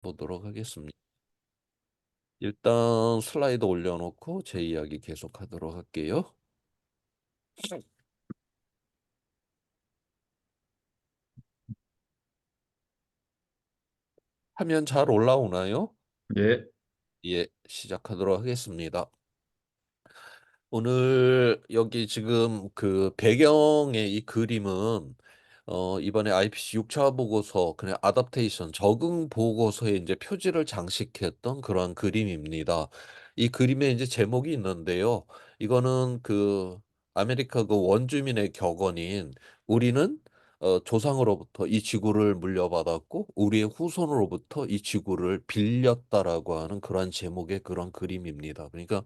보도록 하겠습니다. 일단 슬라이드 올려놓고 제 이야기 계속하도록 할게요. 화면 잘 올라오나요? 예, 예, 시작하도록 하겠습니다. 오늘 여기 지금 그 배경의 이 그림은 이번에 IPC 6차 보고서 그냥 아답테이션 적응 보고서에 이제 표지를 장식했던 그런 그림입니다. 이 그림에 이제 제목이 있는데요. 이거는 그 아메리카 그 원주민의 격언인 우리는 조상으로부터 이 지구를 물려받았고 우리의 후손으로부터 이 지구를 빌렸다라고 하는 그런 제목의 그런 그림입니다. 그러니까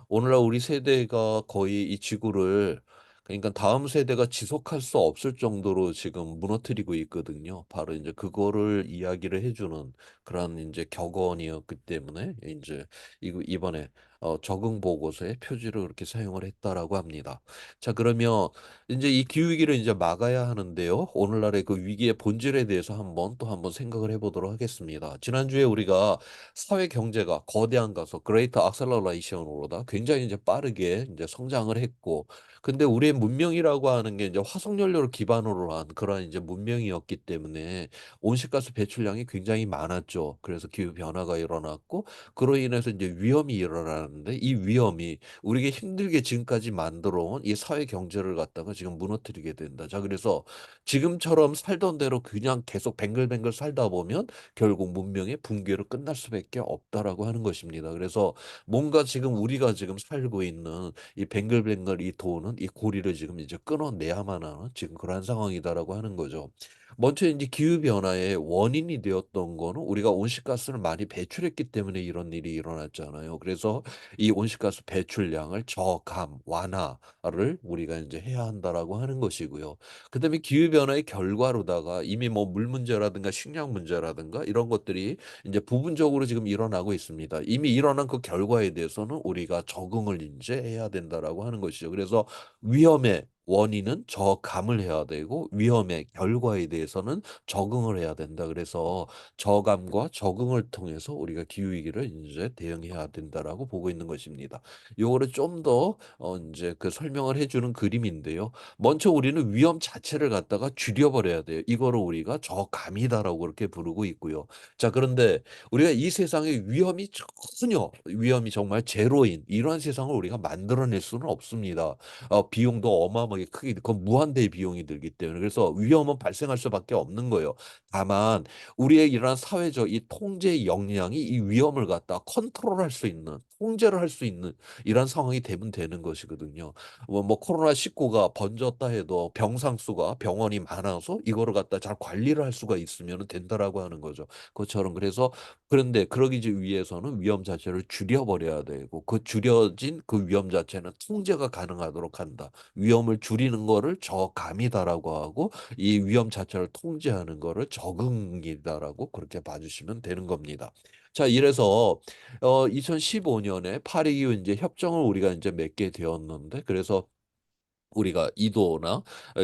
오늘날 우리 세대가 거의 이 지구를 그러니까 다음 세대가 지속할 수 없을 정도로 지금 무너뜨리고 있거든요. 바로 이제 그거를 이야기를 해주는 그런 이제 격언이었기 때문에 이제 이번에 적응 보고서에 표지를 그렇게 사용을 했다라고 합니다. 자, 그러면 이제 이 기후위기를 이제 막아야 하는데요. 오늘날의 그 위기의 본질에 대해서 한번 생각을 해보도록 하겠습니다. 지난주에 우리가 사회 경제가 거대한 가속 그레이터 악셀러레이션으로다 굉장히 이제 빠르게 이제 성장을 했고 근데 우리의 문명이라고 하는 게 이제 화석 연료를 기반으로 한 그런 이제 문명이었기 때문에 온실가스 배출량이 굉장히 많았죠. 그래서 기후 변화가 일어났고 그로 인해서 이제 위험이 일어나는데 이 위험이 우리에게 힘들게 지금까지 만들어 온 이 사회 경제를 갖다가 지금 무너뜨리게 된다. 자, 그래서 지금처럼 살던 대로 그냥 계속 뱅글뱅글 살다 보면 결국 문명의 붕괴로 끝날 수밖에 없다라고 하는 것입니다. 그래서 뭔가 지금 우리가 지금 살고 있는 이 뱅글뱅글 이 도는 이 고리를 지금 이제 끊어내야만 하는 지금 그러한 상황이다라고 하는 거죠. 먼저 이제 기후 변화의 원인이 되었던 거는 우리가 온실가스를 많이 배출했기 때문에 이런 일이 일어났잖아요. 그래서 이 온실가스 배출량을 저감 완화를 우리가 이제 해야 한다라고 하는 것이고요. 그다음에 기후 변화의 결과로다가 이미 뭐 물 문제라든가 식량 문제라든가 이런 것들이 이제 부분적으로 지금 일어나고 있습니다. 이미 일어난 그 결과에 대해서는 우리가 적응을 이제 해야 된다라고 하는 것이죠. 그래서 위험의 원인은 저감을 해야 되고 위험의 결과에 대해서는 적응을 해야 된다. 그래서 저감과 적응을 통해서 우리가 기후 위기를 이제 대응해야 된다라고 보고 있는 것입니다. 요거를 좀 더 인제 그 설명을 해 주는 그림인데요. 먼저 우리는 위험 자체를 갖다가 줄여버려야 돼요. 이거를 우리가 저감이다라고 그렇게 부르고 있고요. 자, 그런데 우리가 이 세상에 위험이 전혀 위험이 정말 제로인 이러한 세상을 우리가 만들어낼 수는 없습니다. 비용도 어마어마하게 크게 그건 무한대의 비용이 들기 때문에 그래서 위험은 발생할 수밖에 없는 거예요. 다만 우리의 이러한 사회적 이 통제 역량이 이 위험을 갖다 컨트롤할 수 있는 통제를 할 수 있는 이런 상황이 되면 되는 것이거든요. 뭐 코로나19가 번졌다 해도 병상 수가 병원이 많아서 이거를 갖다 잘 관리를 할 수가 있으면 된다라고 하는 거죠. 그것처럼 그래서 그런데 그러기 위해서는 위험 자체를 줄여버려야 되고 그 줄여진 그 위험 자체는 통제가 가능하도록 한다. 위험을 줄이는 거를 저감이다라고 하고 이 위험 자체를 통제하는 거를 적응이다라고 그렇게 봐주시면 되는 겁니다. 자, 이래서 2015년에 파리 기후 이제 협정을 우리가 이제 맺게 되었는데 그래서 우리가 2 도나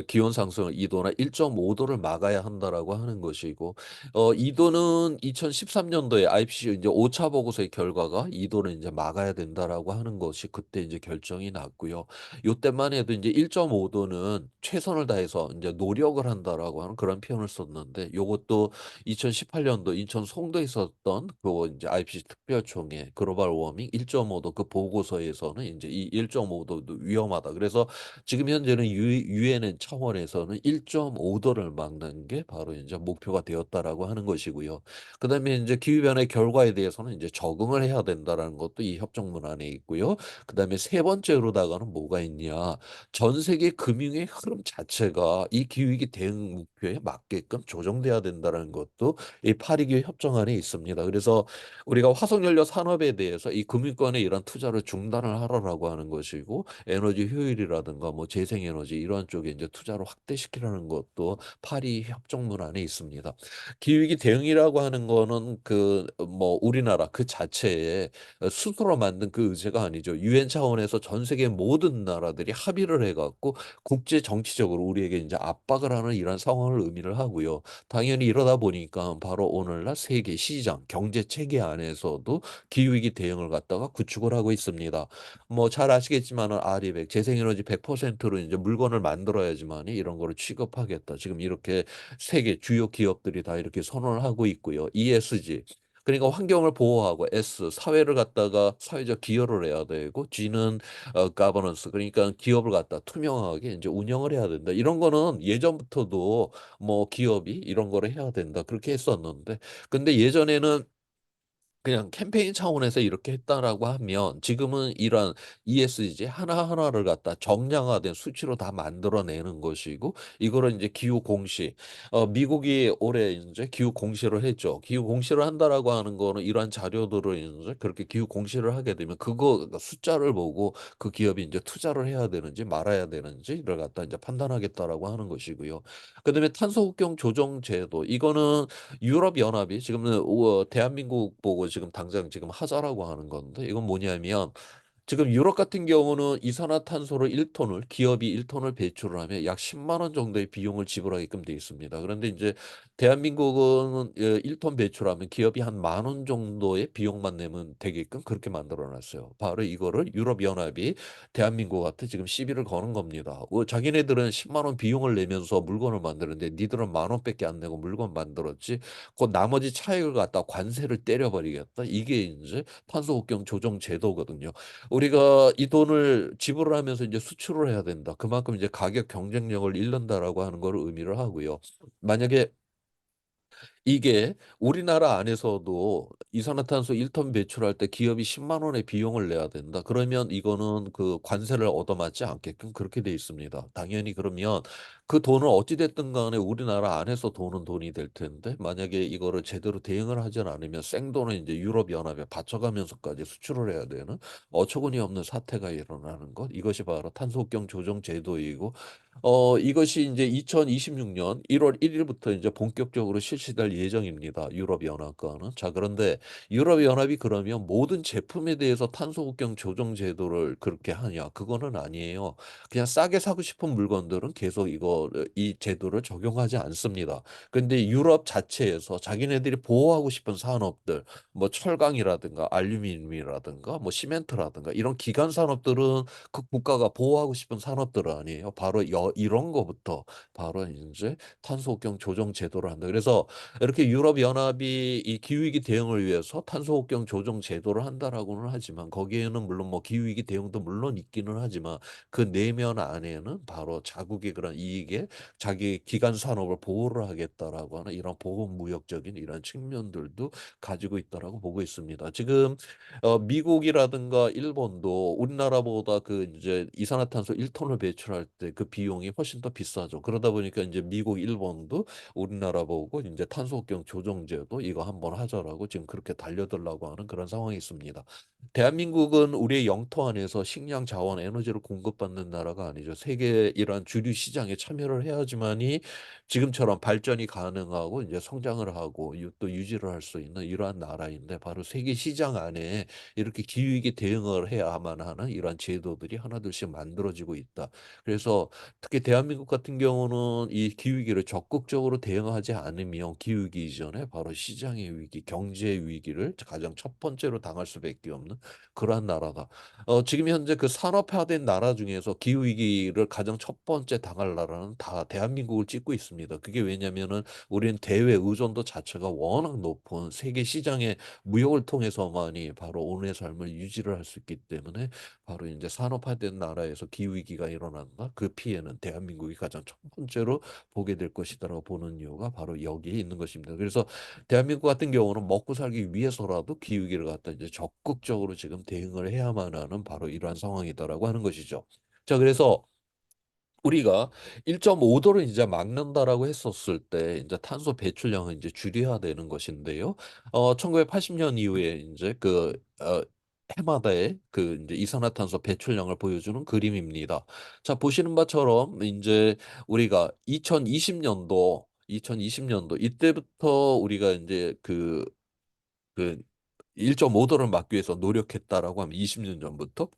기온 상승을 2 도나 1.5 도를 막아야 한다라고 하는 것이고 2 도는 2013 년도에 IPCC 이제 5차 보고서의 결과가 2 도를 인제 막아야 된다라고 하는 것이 그때 이제 결정이 났고요. 요때만 해도 인제 1.5 도는 최선을 다해서 인제 노력을 한다라고 하는 그런 표현을 썼는데 요것도 2018 년도 인천 송도에 있었던 그 인제 IPCC 특별총회 글로벌 워밍 1.5도 그 보고서에서는 인제 이 1.5 도도 위험하다. 그래서 지금 현재는 유엔의 차원에서는 1.5 도를 막는 게 바로 인제 목표가 되었다라고 하는 것이고요. 그다음에 인제 기후 변화의 결과에 대해서는 인제 적응을 해야 된다라는 것도 이 협정문 안에 있고요. 그다음에 세 번째로다가는 뭐가 있냐. 전 세계 금융의 흐름 자체가 이 기후 위기 대응 목표에 맞게끔 조정돼야 된다라는 것도 이 파리 기후 협정 안에 있습니다. 그래서 우리가 화석 연료 산업에 대해서 이 금융권의 이런 투자를 중단을 하라라고 하는 것이고 에너지 효율이라든가 뭐 뭐 재생에너지 이런 쪽에 이제 투자를 확대시키라는 것도 파리 협정문 안에 있습니다. 기후위기 대응이라고 하는 거는 그 뭐 우리나라 그 자체에 스스로 만든 그 의제가 아니죠. 유엔 차원에서 전 세계 모든 나라들이 합의를 해 갖고 국제 정치적으로 우리에게 인제 압박을 하는 이런 상황을 의미를 하고요. 당연히 이러다 보니까 바로 오늘날 세계 시장, 경제 체계 안에서도 기후위기 대응을 갖다가 구축을 하고 있습니다. 뭐 잘 아시겠지만은 아리백 재생에너지 100%로 인제 물건을 만들어야지만이 이런 거를 취급하겠다. 지금 이렇게 세계 주요 기업들이 다 이렇게 선언을 하고 있고요. ESG 그러니까 환경을 보호하고 S 사회를 갖다가 사회적 기여를 해야 되고 G는 가버넌스 그러니까 기업을 갖다 투명하게 인제 운영을 해야 된다. 이런 거는 예전부터도 뭐 기업이 이런 거를 해야 된다 그렇게 했었는데 근데 예전에는 그냥 캠페인 차원에서 이렇게 했다라고 하면 지금은 이런 ESG 하나하나를 갖다 정량화된 수치로 다 만들어내는 것이고 이거를 인제 기후 공시 미국이 올해 인제 기후 공시를 했죠. 기후 공시를 한다라고 하는 거는 이러한 자료들을 인제 그렇게 기후 공시를 하게 되면 그거 숫자를 보고 그 기업이 인제 투자를 해야 되는지 말아야 되는지를 갖다 인제 판단하겠다라고 하는 것이고요. 그다음에 탄소 국경 조정 제도 이거는 유럽 연합이 지금은 대한민국 보고 지금 당장 지금 하자라고 하는 건데 이건 뭐냐면 지금 유럽 같은 경우는 이산화탄소를 1 톤을 기업이 1 톤을 배출을 하면 약 10만 원 정도의 비용을 지불하게끔 돼 있습니다. 그런데 인제 대한민국은 1톤 배출하면 기업이 한 만 원 정도의 비용만 내면 되게끔 그렇게 만들어 놨어요. 바로 이거를 유럽 연합이 대한민국한테 지금 시비를 거는 겁니다. 자기네들은 10만 원 비용을 내면서 물건을 만드는데 니들은 만 원밖에 안 내고 물건 만들었지 그 나머지 차익을 갖다 관세를 때려 버리겠다. 이게 인제 탄소 국경 조정 제도거든요. 우리가 이 돈을 지불을 하면서 이제 수출을 해야 된다. 그만큼 이제 가격 경쟁력을 잃는다라고 하는 거를 의미를 하고요. 만약에 이게 우리나라 안에서도 이산화탄소 1톤 배출할 때 기업이 10만 원의 비용을 내야 된다. 그러면 이거는 그 관세를 얻어맞지 않게끔 그렇게 돼 있습니다. 당연히 그러면 그 돈은 어찌 됐든 간에 우리나라 안에서 도는 돈이 될 텐데 만약에 이거를 제대로 대응을 하지 않으면 생돈을 인제 유럽 연합에 바쳐가면서까지 수출을 해야 되는 어처구니 없는 사태가 일어나는 것 이것이 바로 탄소경 조정 제도이고 이것이 인제 2026년 1월 1 일부터 인제 본격적으로 실시될 예정입니다, 유럽 연합과는. 자 그런데 유럽 연합이 그러면 모든 제품에 대해서 탄소 국경 조정 제도를 그렇게 하냐? 그거는 아니에요. 그냥 싸게 사고 싶은 물건들은 계속 이 제도를 적용하지 않습니다. 근데 유럽 자체에서 자기네들이 보호하고 싶은 산업들 뭐 철강이라든가 알루미늄이라든가 뭐 시멘트라든가 이런 기간 산업들은 그 국가가 보호하고 싶은 산업들은 아니에요. 바로 이런 거부터 바로 인제 탄소국경 조정 제도를 한다. 그래서 이렇게 유럽 연합이 이 기후위기 대응을 위해서 탄소국경 조정 제도를 한다라고는 하지만 거기에는 물론 뭐 기후위기 대응도 물론 있기는 하지만 그 내면 안에는 바로 자국의 그런 이익에 자기 기간 산업을 보호를 하겠다라고 하는 이런 보호무역적인 이런 측면들도 가지고 있다라고 보고 있습니다. 지금 미국이라든가 일본도 우리나라보다 그 인제 이산화탄소 1 톤을 배출할 때 그 비용이 훨씬 더 비싸죠. 그러다 보니까 인제 미국, 일본도 우리나라 보고 인제 탄소국경 조정제도 "이거 한번 하자."라고 지금 그렇게 달려들라고 하는 그런 상황이 있습니다. 대한민국은 우리의 영토 안에서 식량, 자원, 에너지를 공급받는 나라가 아니죠. 세계 이런 주류 시장에 참여를 해야지만이 지금처럼 발전이 가능하고 인제 성장을 하고 또 유지를 할 수 있는 이러한 나라인데 바로 세계 시장 안에 이렇게 기후위기 대응을 해야만 하는 이러한 제도들이 하나둘씩 만들어지고 있다. 그래서 특히 대한민국 같은 경우는 이 기후위기를 적극적으로 대응하지 않으면 기후위기 이전에 바로 시장의 위기, 경제의 위기를 가장 첫 번째로 당할 수밖에 없는 그러한 나라다. 지금 현재 그 산업화된 나라 중에서 기후위기를 가장 첫 번째 당할 나라는 다 대한민국을 찍고 있습니다. 그게 왜냐면은 우리는 대외 의존도 자체가 워낙 높은 세계 시장의 무역을 통해서만이 바로 오늘의 삶을 유지를 할 수 있기 때문에 바로 인제 산업화된 나라에서 기후위기가 일어난다. 그 피해는 대한민국이 가장 첫 번째로 보게 될 것이다라고 보는 이유가 바로 여기에 있는 것입니다. 그래서 대한민국 같은 경우는 먹고 살기 위해서라도 기후위기를 갖다 이제 적극적으로 지금 대응을 해야만 하는 바로 이러한 상황이다라고 하는 것이죠. 자 그래서 우리가 1.5 도를 이제 막는다라고 했었을 때 인제 탄소 배출량을 인제 줄여야 되는 것인데요. 1980년 이후에 인제 해마다의 그 이제 이산화탄소 배출량을 보여주는 그림입니다. 자, 보시는 바처럼 이제 우리가 2020년도 이때부터 우리가 이제 그 1.5도를 막기 위해서 노력했다라고 하면 20년 전부터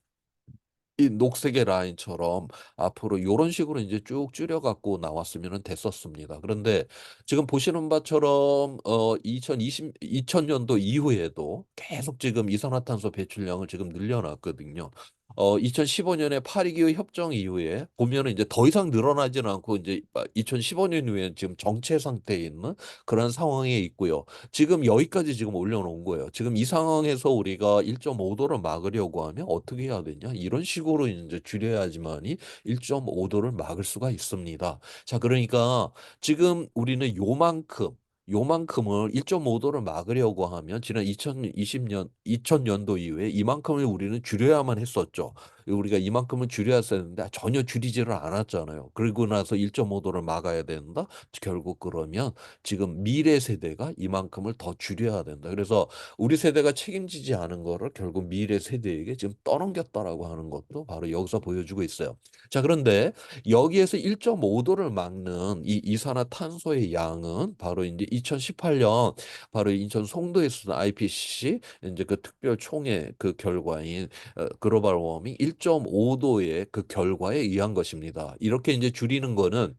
이 녹색의 라인처럼 앞으로 요런 식으로 인제 쭉 줄여 갖고 나왔으면은 됐었습니다. 그런데 지금 보시는 바처럼 2000년도 이후에도 계속 지금 이산화탄소 배출량을 지금 늘려 놨거든요. 2015년에 파리 기후 협정 이후에 보면은 이제 더 이상 늘어나지는 않고 인제 2015년 이후에는 지금 정체 상태에 있는 그런 상황에 있고요. 지금 여기까지 지금 올려놓은 거예요. 지금 이 상황에서 우리가 1.5도를 막으려고 하면 어떻게 해야 되냐? 이런 식으로 이제 줄여야지만이 1.5도를 막을 수가 있습니다. 자, 그러니까 지금 우리는 요만큼을 1.5도를 막으려고 하면 지난 2020년, 2000년도 이후에 이만큼을 우리는 줄여야만 했었죠. 우리가 이만큼은 줄여야 했는데 전혀 줄이지를 않았잖아요. 그러고 나서 1.5도를 막아야 된다? 결국 그러면 지금 미래 세대가 이만큼을 더 줄여야 된다. 그래서 우리 세대가 책임지지 않은 거를 결국 미래 세대에게 지금 떠넘겼다라고 하는 것도 바로 여기서 보여주고 있어요. 자, 그런데 여기에서 1.5도를 막는 이 이산화탄소의 양은 바로 이제 2018년 바로 인천 송도에 있었던 IPCC 이제 그 특별 총회 그 결과인 글로벌 워밍 1.5도의 그 결과에 의한 것입니다. 이렇게 이제 줄이는 거는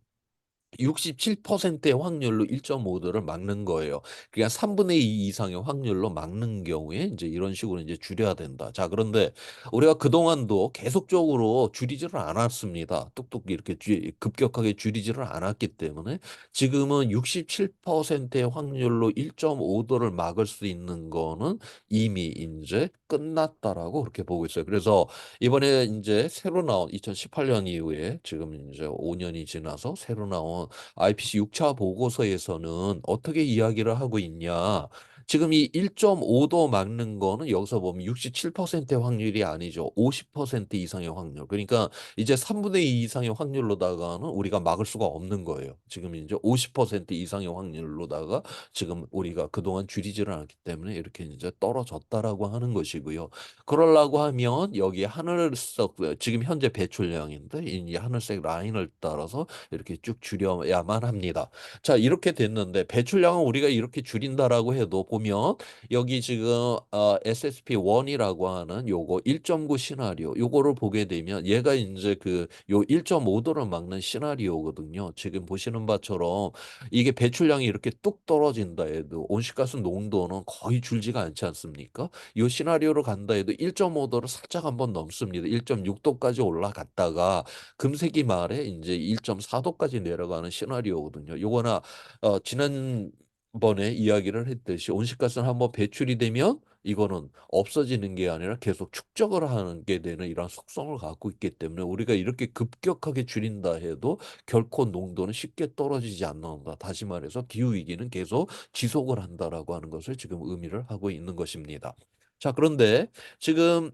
67%의 확률로 1.5도를 막는 거예요. 그러니까 3분의 2 이상의 확률로 막는 경우에 인제 이런 식으로 인제 줄여야 된다. 자, 그런데 우리가 그동안도 계속적으로 줄이지를 않았습니다. 뚝뚝 이렇게 급격하게 줄이지를 않았기 때문에 지금은 67%의 확률로 1.5도를 막을 수 있는 거는 이미 인제 끝났다라고 그렇게 보고 있어요. 그래서 이번에 인제 새로 나온 2018년 이후에 지금 인제 5 년이 지나서 새로 나온 IPCC 6차 보고서에서는 어떻게 이야기를 하고 있냐. 지금 이 1.5도 막는 거는 여기서 보면 67%의 확률이 아니죠. 50% 이상의 확률. 그러니까 이제 3분의 2 이상의 확률로다가는 우리가 막을 수가 없는 거예요. 지금 이제 50% 이상의 확률로다가 지금 우리가 그동안 줄이지를 않았기 때문에 이렇게 이제 떨어졌다라고 하는 것이고요. 그러려고 하면 여기 하늘색 지금 현재 배출량인데 이 하늘색 라인을 따라서 이렇게 쭉 줄여야만 합니다. 자, 이렇게 됐는데 배출량은 우리가 이렇게 줄인다라고 해도 보면 여기 지금 SSP1이라고 하는 요거 1.9 시나리오 요거를 보게 되면 얘가 인제 그 요 1.5도를 막는 시나리오거든요. 지금 보시는 바처럼 이게 배출량이 이렇게 뚝 떨어진다 해도 온실가스 농도는 거의 줄지가 않지 않습니까? 요 시나리오로 간다 해도 1.5도를 살짝 한번 넘습니다. 1.6도까지 올라갔다가 금세기 말에 인제 1.4도까지 내려가는 시나리오거든요. 요거나 지난번에 이야기를 했듯이 온실가스는 한번 배출이 되면 이거는 없어지는 게 아니라 계속 축적을 하게 되는 이런 속성을 갖고 있기 때문에 우리가 이렇게 급격하게 줄인다 해도 결코 농도는 쉽게 떨어지지 않는다. 다시 말해서 기후 위기는 계속 지속을 한다라고 하는 것을 지금 의미를 하고 있는 것입니다. 자, 그런데 지금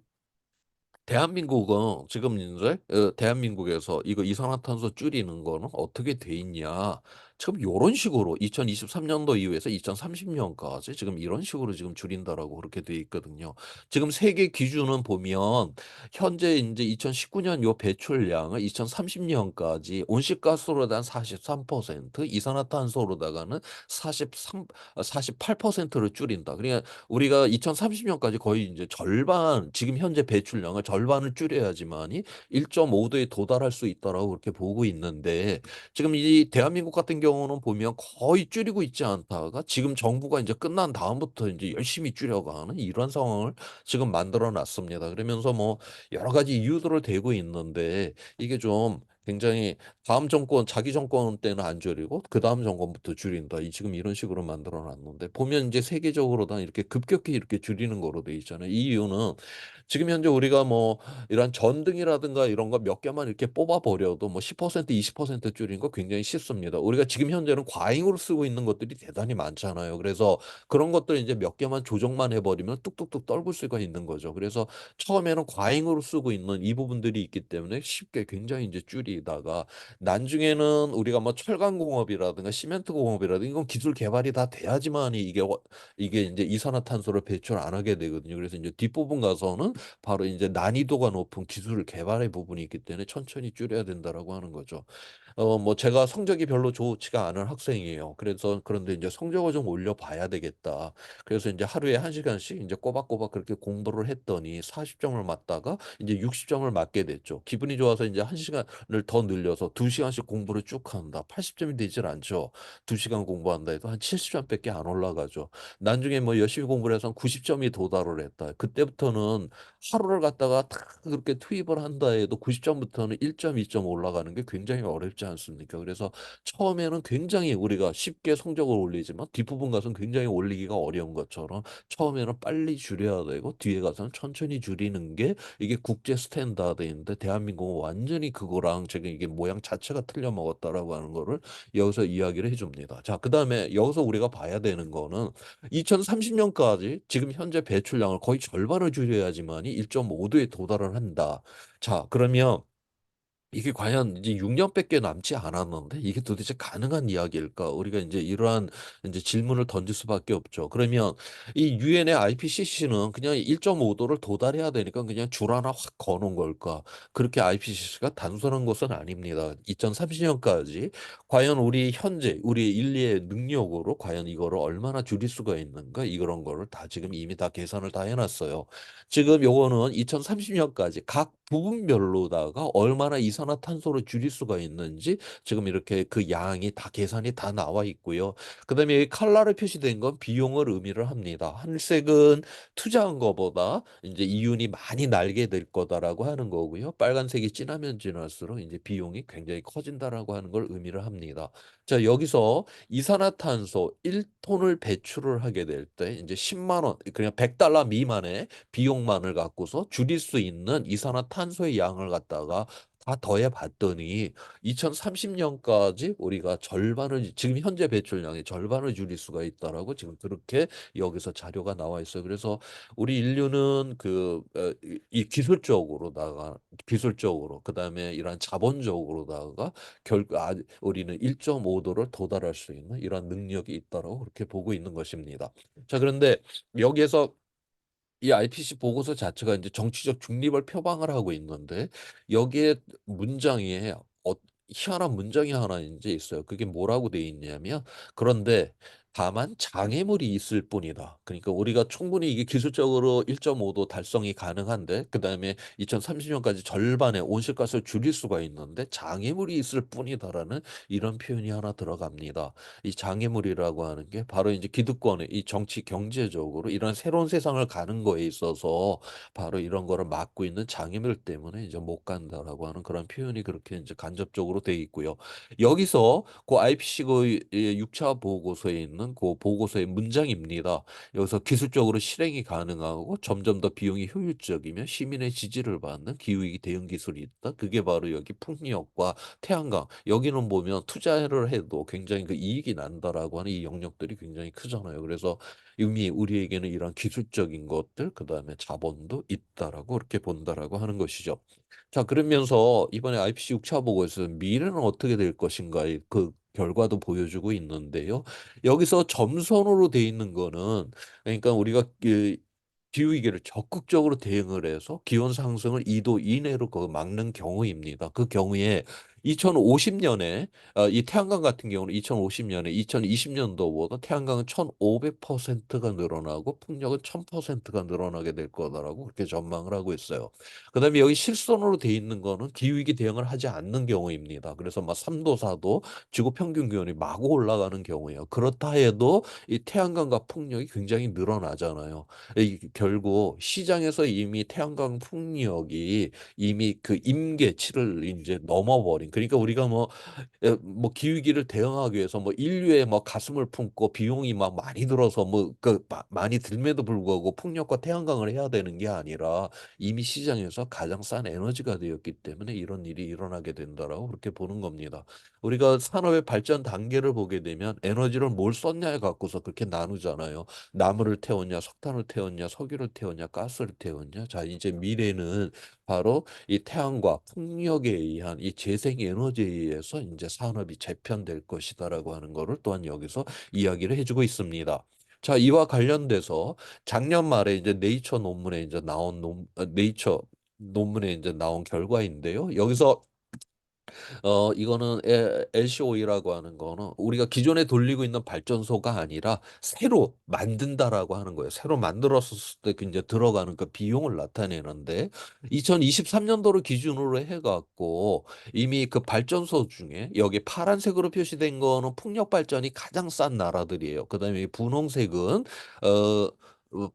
대한민국은 지금 인제 대한민국에서 이거 이산화탄소 줄이는 거는 어떻게 돼 있냐. 지금 요런 식으로 2023년도 이후에서 2030년까지 지금 이런 식으로 지금 줄인다라고 그렇게 돼 있거든요. 지금 세계 기준은 보면 현재 인제 2019년 요 배출량을 2030년까지 온실가스로는 43%, 이산화탄소로다가는 48%를 줄인다. 그러니까 우리가 2030년까지 거의 인제 절반 지금 현재 배출량을 절반을 줄여야지만이 1.5도에 도달할 수 있다라고 그렇게 보고 있는데 지금 이 대한민국 같은 경우는 보면 거의 줄이고 있지 않다가 지금 정부가 인제 끝난 다음부터 인제 열심히 줄여가는 이런 상황을 지금 만들어 놨습니다. 그러면서 뭐 여러 가지 이유들을 대고 있는데 이게 좀 굉장히 다음 정권 자기 정권 때는 안 줄이고 그다음 정권부터 줄인다. 이 지금 이런 식으로 만들어 놨는데 보면 인제 세계적으로 다 이렇게 급격히 이렇게 줄이는 거로 돼 있잖아요. 이 이유는 지금 현재 우리가 뭐 이런 전등이라든가 이런 거 몇 개만 이렇게 뽑아 버려도 뭐 10% 20% 줄이는 거 굉장히 쉽습니다. 우리가 지금 현재는 과잉으로 쓰고 있는 것들이 대단히 많잖아요. 그래서 그런 것들 인제 몇 개만 조정만 해 버리면 뚝뚝뚝 떨굴 수가 있는 거죠. 그래서 처음에는 과잉으로 쓰고 있는 이 부분들이 있기 때문에 쉽게 굉장히 인제 줄이 기술이다가 나중에는 우리가 뭐 철강 공업이라든가 시멘트 공업이라든가 이건 기술 개발이 다 돼야지만이 이게 이제 이산화탄소를 배출 안 하게 되거든요. 그래서 이제 뒷부분 가서는 바로 이제 난이도가 높은 기술 개발의 부분이 있기 때문에 천천히 줄여야 된다라고 하는 거죠. 뭐 제가 성적이 별로 좋지가 않은 학생이에요. 그래서 그런데 인제 '성적을 좀 올려 봐야 되겠다.' 그래서 인제 하루에 1 시간씩 인제 꼬박꼬박 그렇게 공부를 했더니 40 점을 맞다가 인제 60 점을 맞게 됐죠. 기분이 좋아서 인제 1 시간을 더 늘려서 2 시간씩 공부를 쭉 한다. 80 점이 되질 않죠. 2 시간 공부한다 해도 한 70 점밖에 안 올라가죠. 나중에 뭐 열심히 공부를 해서 한 90 점이 도달을 했다. 그때부터는 하루를 갖다가 탁 그렇게 투입을 한다 해도 90 점부터는 1 점, 2점 올라가는 게 굉장히 어렵지 않습니까? 그래서 처음에는 굉장히 우리가 쉽게 성적을 올리지만 뒷부분 가서는 굉장히 올리기가 어려운 것처럼 처음에는 빨리 줄여야 되고 뒤에 가서는 천천히 줄이는 게 이게 국제 스탠다드인데 대한민국은 완전히 그거랑 지금 이게 모양 자체가 틀려 먹었다라고 하는 거를 여기서 이야기를 해 줍니다. 자, 그다음에 여기서 우리가 봐야 되는 거는 2030 년까지 지금 현재 배출량을 거의 절반을 줄여야지만이 1.5 도에 도달을 한다. 자, 그러면 이게 과연 이제 6 년밖에 남지 않았는데 이게 도대체 가능한 이야기일까? 우리가 인제 이러한 인제 질문을 던질 수밖에 없죠. 그러면 이 유엔의 IPCC는 그냥 1.5 도를 도달해야 되니까 그냥 줄 하나 확 그어 놓은 걸까? 그렇게 IPCC가 단순한 것은 아닙니다. 2030 년까지 과연 우리 현재 우리 인류의 능력으로 과연 이거를 얼마나 줄일 수가 있는가 이런 거를 다 지금 이미 다 계산을 다 해 놨어요. 지금 요거는 2030 년까지 각 부분별로다가 얼마나 이산화탄소를 줄일 수가 있는지 지금 이렇게 그 양이 다 계산이 다 나와 있고요. 그다음에 이 칼라로 표시된 건 비용을 의미를 합니다. "한색은 투자한 거보다 인제 이윤이 많이 날게 될 거다."라고 하는 거고요. 빨간색이 진하면 진할수록 인제 비용이 굉장히 커진다라고 하는 걸 의미를 합니다. 자, 여기서 이산화탄소 1 톤을 배출을 하게 될 때 인제 1 0원 그냥 $100 미만의 비용만을 갖고서 줄일 수 있는 이산화탄소의 양을 갖다가 다 더해 봤더니 2030 년까지 우리가 절반을 지금 현재 배출량의 절반을 줄일 수가 있다라고 지금 그렇게 여기서 자료가 나와 있어요. 그래서 우리 인류는 이 기술적으로 그다음에 이러한 자본적으로다가 우리는 1.5 도를 도달할 수 있는 이러한 능력이 있다라고 그렇게 보고 있는 것입니다. 자, 그런데 여기에서 이 IPC 보고서 자체가 인제 정치적 중립을 표방을 하고 있는데 여기에 문장에 어 희한한 문장이 하나 인제 있어요. 그게 뭐라고 돼 있냐면 "그런데 다만 장애물이 있을 뿐이다." 그러니까 우리가 충분히 이게 기술적으로 1.5도 달성이 가능한데 그다음에 2030 년까지 절반의 온실가스를 줄일 수가 있는데 "장애물이 있을 뿐이다."라는 이런 표현이 하나 들어갑니다. 이 장애물이라고 하는 게 바로 이제 기득권의 이 정치 경제적으로 이런 새로운 세상을 가는 거에 있어서 바로 이런 거를 막고 있는 장애물 때문에 이제 못 간다라고 하는 그런 표현이 그렇게 이제 간접적으로 돼 있고요. 여기서 그 IPC 이 6차 보고서에 있는 그 보고서의 문장입니다. 여기서 기술적으로 실행이 가능하고 점점 더 비용이 효율적이며 시민의 지지를 받는 기후위기 대응 기술이 있다. 그게 바로 여기 풍력과 태양광 여기는 보면 투자를 해도 굉장히 그 이익이 난다라고 하는 이 영역들이 굉장히 크잖아요. 그래서 이미 우리에게는 이런 기술적인 것들 그다음에 자본도 있다라고 그렇게 본다라고 하는 것이죠. 자, 그러면서 이번에 IPC 6차 보고에서 미래는 어떻게 될 것인가의 그 결과도 보여주고 있는데요. 여기서 점선으로 돼 있는 거는 그러니까 우리가 기후 위기를 적극적으로 대응을 해서 기온 상승을 2도 이내로 막는 경우입니다. 그 경우에 2050 년에 이 태양광 같은 경우는 2050 년에 2020 년도보다 태양광은 1,500%가 늘어나고 풍력은 1,000%가 늘어나게 될 거다라고 그렇게 전망을 하고 있어요. 그다음에 여기 실선으로 돼 있는 거는 기후 위기 대응을 하지 않는 경우입니다. 그래서 막 3 도, 4도 지구 평균 기온이 마구 올라가는 경우예요. 그렇다 해도 이 태양광과 풍력이 굉장히 늘어나잖아요. 결국 시장에서 이미 태양광 풍력이 이미 그 임계치를 인제 넘어버린 그러니까 우리가 뭐 기후위기를 대응하기 위해서 뭐 인류의 뭐 가슴을 품고 비용이 막 많이 들어서 뭐 많이 들면도 불구하고 풍력과 태양광을 해야 되는 게 아니라 이미 시장에서 가장 싼 에너지가 되었기 때문에 이런 일이 일어나게 된다라고 그렇게 보는 겁니다. 우리가 산업의 발전 단계를 보게 되면 에너지를 뭘 썼냐에 갖고서 그렇게 나누잖아요. 나무를 태웠냐, 석탄을 태웠냐, 석유를 태웠냐, 가스를 태웠냐. 자, 이제 미래는 바로 이 태양과 풍력에 의한 이 재생 에너지에 의해서 이제 산업이 재편될 것이다라고 하는 거를 또한 여기서 이야기를 해주고 있습니다. 자, 이와 관련돼서 작년 말에 이제 네이처 논문에 이제 네이처 논문에 이제 나온 결과인데요. 여기서 이거는 LCOE라고 하는 거는 우리가 기존에 돌리고 있는 발전소가 아니라 새로 만든다라고 하는 거예요. 새로 만들었을 때 그 이제 들어가는 그 비용을 나타내는데 2023년도를 기준으로 해갖고 이미 그 발전소 중에 여기 파란색으로 표시된 거는 풍력 발전이 가장 싼 나라들이에요. 그다음에 이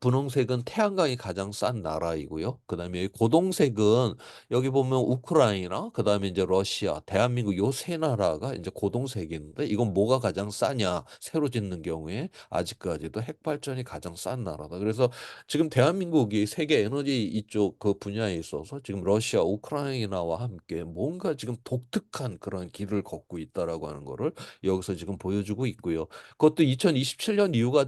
분홍색은 태양광이 가장 싼 나라이고요. 그다음에 이 고동색은 여기 보면 우크라이나, 그다음에 이제 러시아, 대한민국 요 세 나라가 이제 고동색인데 이건 뭐가 가장 싸냐? 새로 짓는 경우에 아직까지도 핵발전이 가장 싼 나라다. 그래서 지금 대한민국이 세계 에너지 이쪽 그 분야에 있어서 지금 러시아, 우크라이나와 함께 뭔가 지금 독특한 그런 길을 걷고 있다라고 하는 거를 여기서 지금 보여주고 있고요. 그것도 2027년 이후가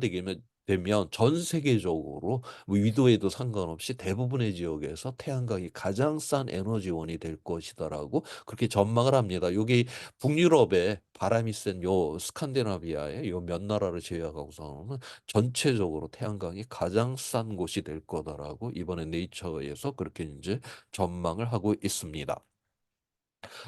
되면 전 세계적으로 뭐 위도에도 상관없이 대부분의 지역에서 태양광이 가장 싼 에너지원이 될 것이다라고 그렇게 전망을 합니다. 여기 북유럽에 바람이 센 요 스칸디나비아의 요 몇 나라를 제외하고서는 전체적으로 태양광이 가장 싼 곳이 될 거다라고 이번에 네이처에서 그렇게 이제 전망을 하고 있습니다.